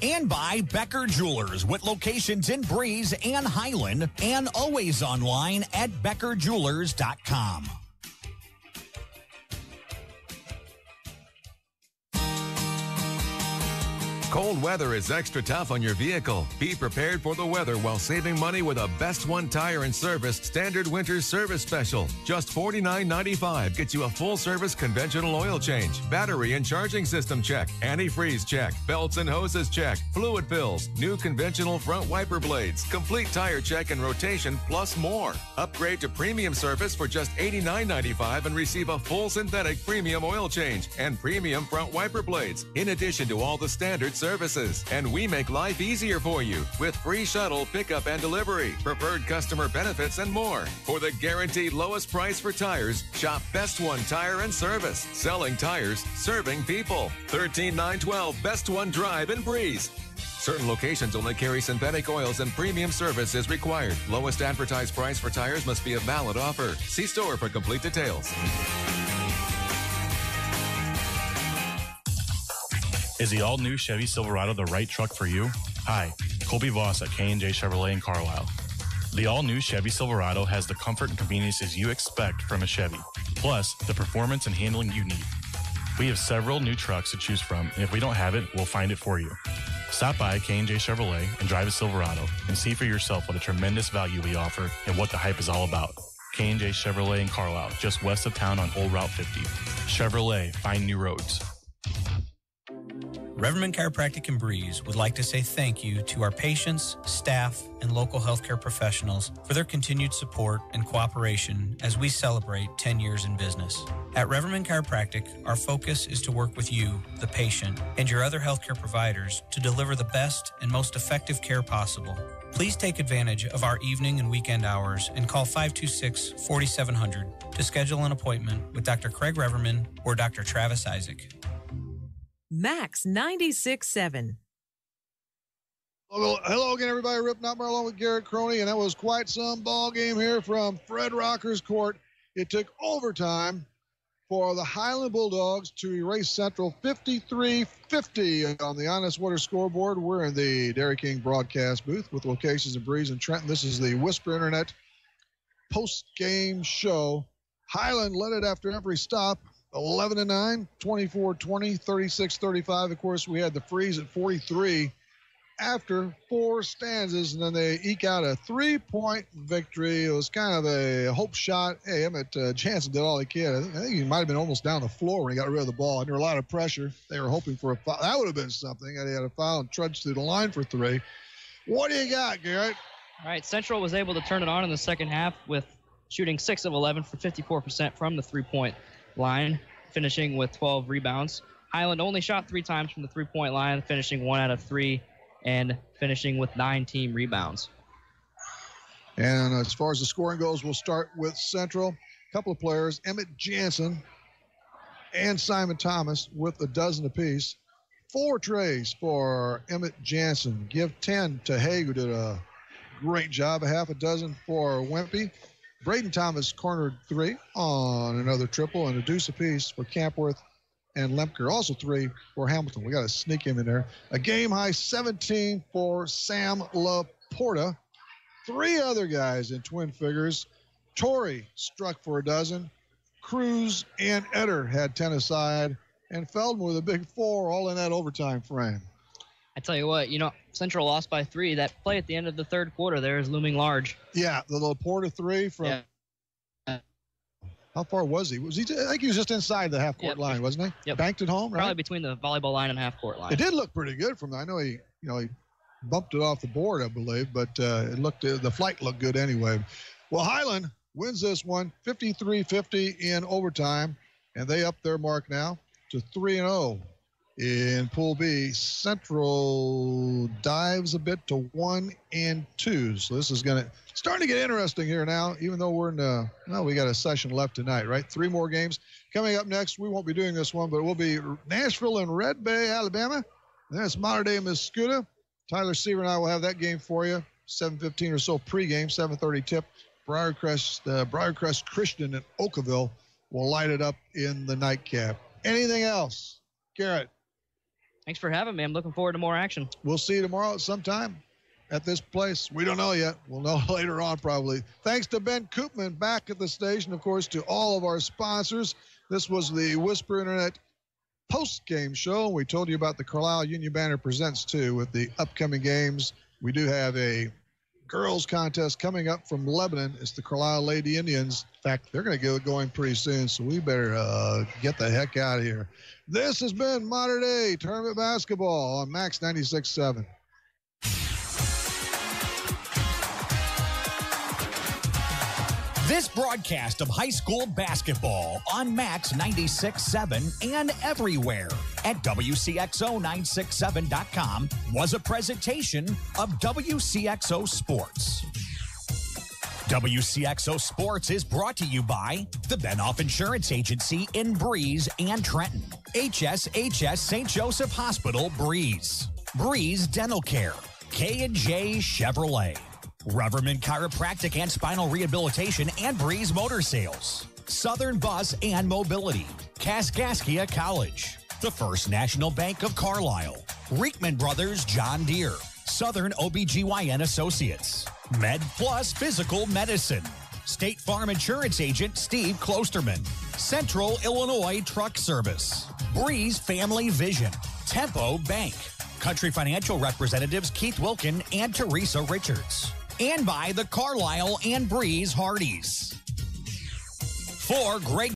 and by Becker Jewelers with locations in Breeze and Highland and always online at beckerjewelers.com. Cold weather is extra tough on your vehicle. Be prepared for the weather while saving money with a Best One Tire and Service Standard Winter Service Special. Just $49.95 gets you a full-service conventional oil change, battery and charging system check, antifreeze check, belts and hoses check, fluid fills, new conventional front wiper blades, complete tire check and rotation, plus more. Upgrade to premium service for just $89.95 and receive a full synthetic premium oil change and premium front wiper blades, in addition to all the standard services. And we make life easier for you with free shuttle pickup and delivery, preferred customer benefits, and more. For the guaranteed lowest price for tires, shop Best One Tire and Service. Selling tires, serving people. 13912 Best One Drive in Breeze. Certain locations only carry synthetic oils and premium service is required. Lowest advertised price for tires must be a valid offer. See store for complete details. Is the all-new Chevy Silverado the right truck for you? Hi, Colby Voss at K&J Chevrolet in Carlisle. The all-new Chevy Silverado has the comfort and conveniences you expect from a Chevy, plus the performance and handling you need. We have several new trucks to choose from, and if we don't have it, we'll find it for you. Stop by K&J Chevrolet and drive a Silverado and see for yourself what a tremendous value we offer and what the hype is all about. K&J Chevrolet in Carlisle, just west of town on Old Route 50. Chevrolet, find new roads. Reverman Chiropractic in Breeze would like to say thank you to our patients, staff, and local healthcare professionals for their continued support and cooperation as we celebrate 10 years in business. At Reverman Chiropractic, our focus is to work with you, the patient, and your other healthcare providers to deliver the best and most effective care possible. Please take advantage of our evening and weekend hours and call 526-4700 to schedule an appointment with Dr. Craig Reverman or Dr. Travis Isaac. Max 96.7. Hello again, everybody. Rip Notmer along with Garrett Croney, and that was quite some ball game here from Fred Rocker's court. It took overtime for the Highland Bulldogs to erase Central 53-50 on the Honest Water scoreboard. We're in the Dairy King broadcast booth with locations in Breeze and Trenton. This is the Whisper Internet post-game show. Highland led it after every stop. 11-9, 24-20, 36-35. Of course, we had the freeze at 43 after 4 stanzas, and then they eke out a 3-point victory. It was kind of a hope shot. Hey, Emmett Jansen did all he could. I think he might have been almost down the floor when he got rid of the ball. Under a lot of pressure, they were hoping for a foul. That would have been something. They had a foul and trudged through the line for 3. What do you got, Garrett? All right, Central was able to turn it on in the second half with shooting 6 of 11 for 54% from the 3-point line, finishing with 12 rebounds. Highland only shot 3 times from the 3-point line, finishing 1 out of 3 and finishing with 9 team rebounds. And as far as the scoring goes, we'll start with Central. couple of players, Emmett Jansen and Simon Thomas, with a dozen apiece. 4 trays for Emmett Jansen. Give 10 to Haig, who did a great job. A half a dozen for Wempe. Braden Thomas cornered 3 on another triple, and a deuce apiece for Campworth and Lemker. Also 3 for Hamilton. We got to sneak him in there. A game-high 17 for Sam Laporta. 3 other guys in twin figures. Torrey struck for a dozen. Cruz and Etter had 10 aside. And Feldman with a big 4, all in that overtime frame. I tell you what, Central lost by 3. That play at the end of the third quarter there is looming large. Yeah, the Laporta 3 from... Yeah. How far was he? I think he was just inside the half-court line, wasn't he? Yep. Banked it home, right? Probably between the volleyball line and half-court line. It did look pretty good from there. I know he bumped it off the board, I believe, but the flight looked good anyway. Well, Highland wins this one 53-50 in overtime, and they up their mark now to 3-0 in Pool B. Central dives a bit to 1-2. So this is starting to get interesting here now, even though we got a session left tonight, right? 3 more games coming up next. We won't be doing this one, but it will be Nashville and Red Bay, Alabama. Then it's Mater Dei Muscuda. Tyler Seaver and I will have that game for you. 7:15 or so pregame, 7:30 tip. Briarcrest Christian in Oakville will light it up in the nightcap. Anything else? Garrett. Thanks for having me. I'm looking forward to more action. We'll see you tomorrow at some time at this place. We don't know yet. We'll know later on probably. Thanks to Ben Koopman back at the station, of course, to all of our sponsors. This was the Whisper Internet post-game show. We told you about the Carlisle Union Banner Presents, too, with the upcoming games. We do have a girls contest coming up from Lebanon. It's the Carlisle Lady Indians. In fact, they're going to get going pretty soon, so we better get the heck out of here. This has been Mater Dei Tournament Basketball on Max 96.7. This broadcast of high school basketball on Max 96.7 and everywhere at Wcxo967.com was a presentation of Wcxo Sports. Wcxo Sports is brought to you by the Benoff Insurance Agency in Breeze and Trenton, HSHS St. Joseph Hospital, Breeze, Breeze Dental Care, K&J Chevrolet, Reverman Chiropractic and Spinal Rehabilitation and Breeze Motor Sales, Southern Bus and Mobility, Kaskaskia College, the First National Bank of Carlisle, Reekman Brothers John Deere, Southern OBGYN Associates, Med Plus Physical Medicine, State Farm Insurance Agent Steve Klosterman, Central Illinois Truck Service, Breeze Family Vision, Tempo Bank, Country Financial Representatives Keith Wilkin and Teresa Richards, and by the Carlisle and Breeze Hardys. For Greg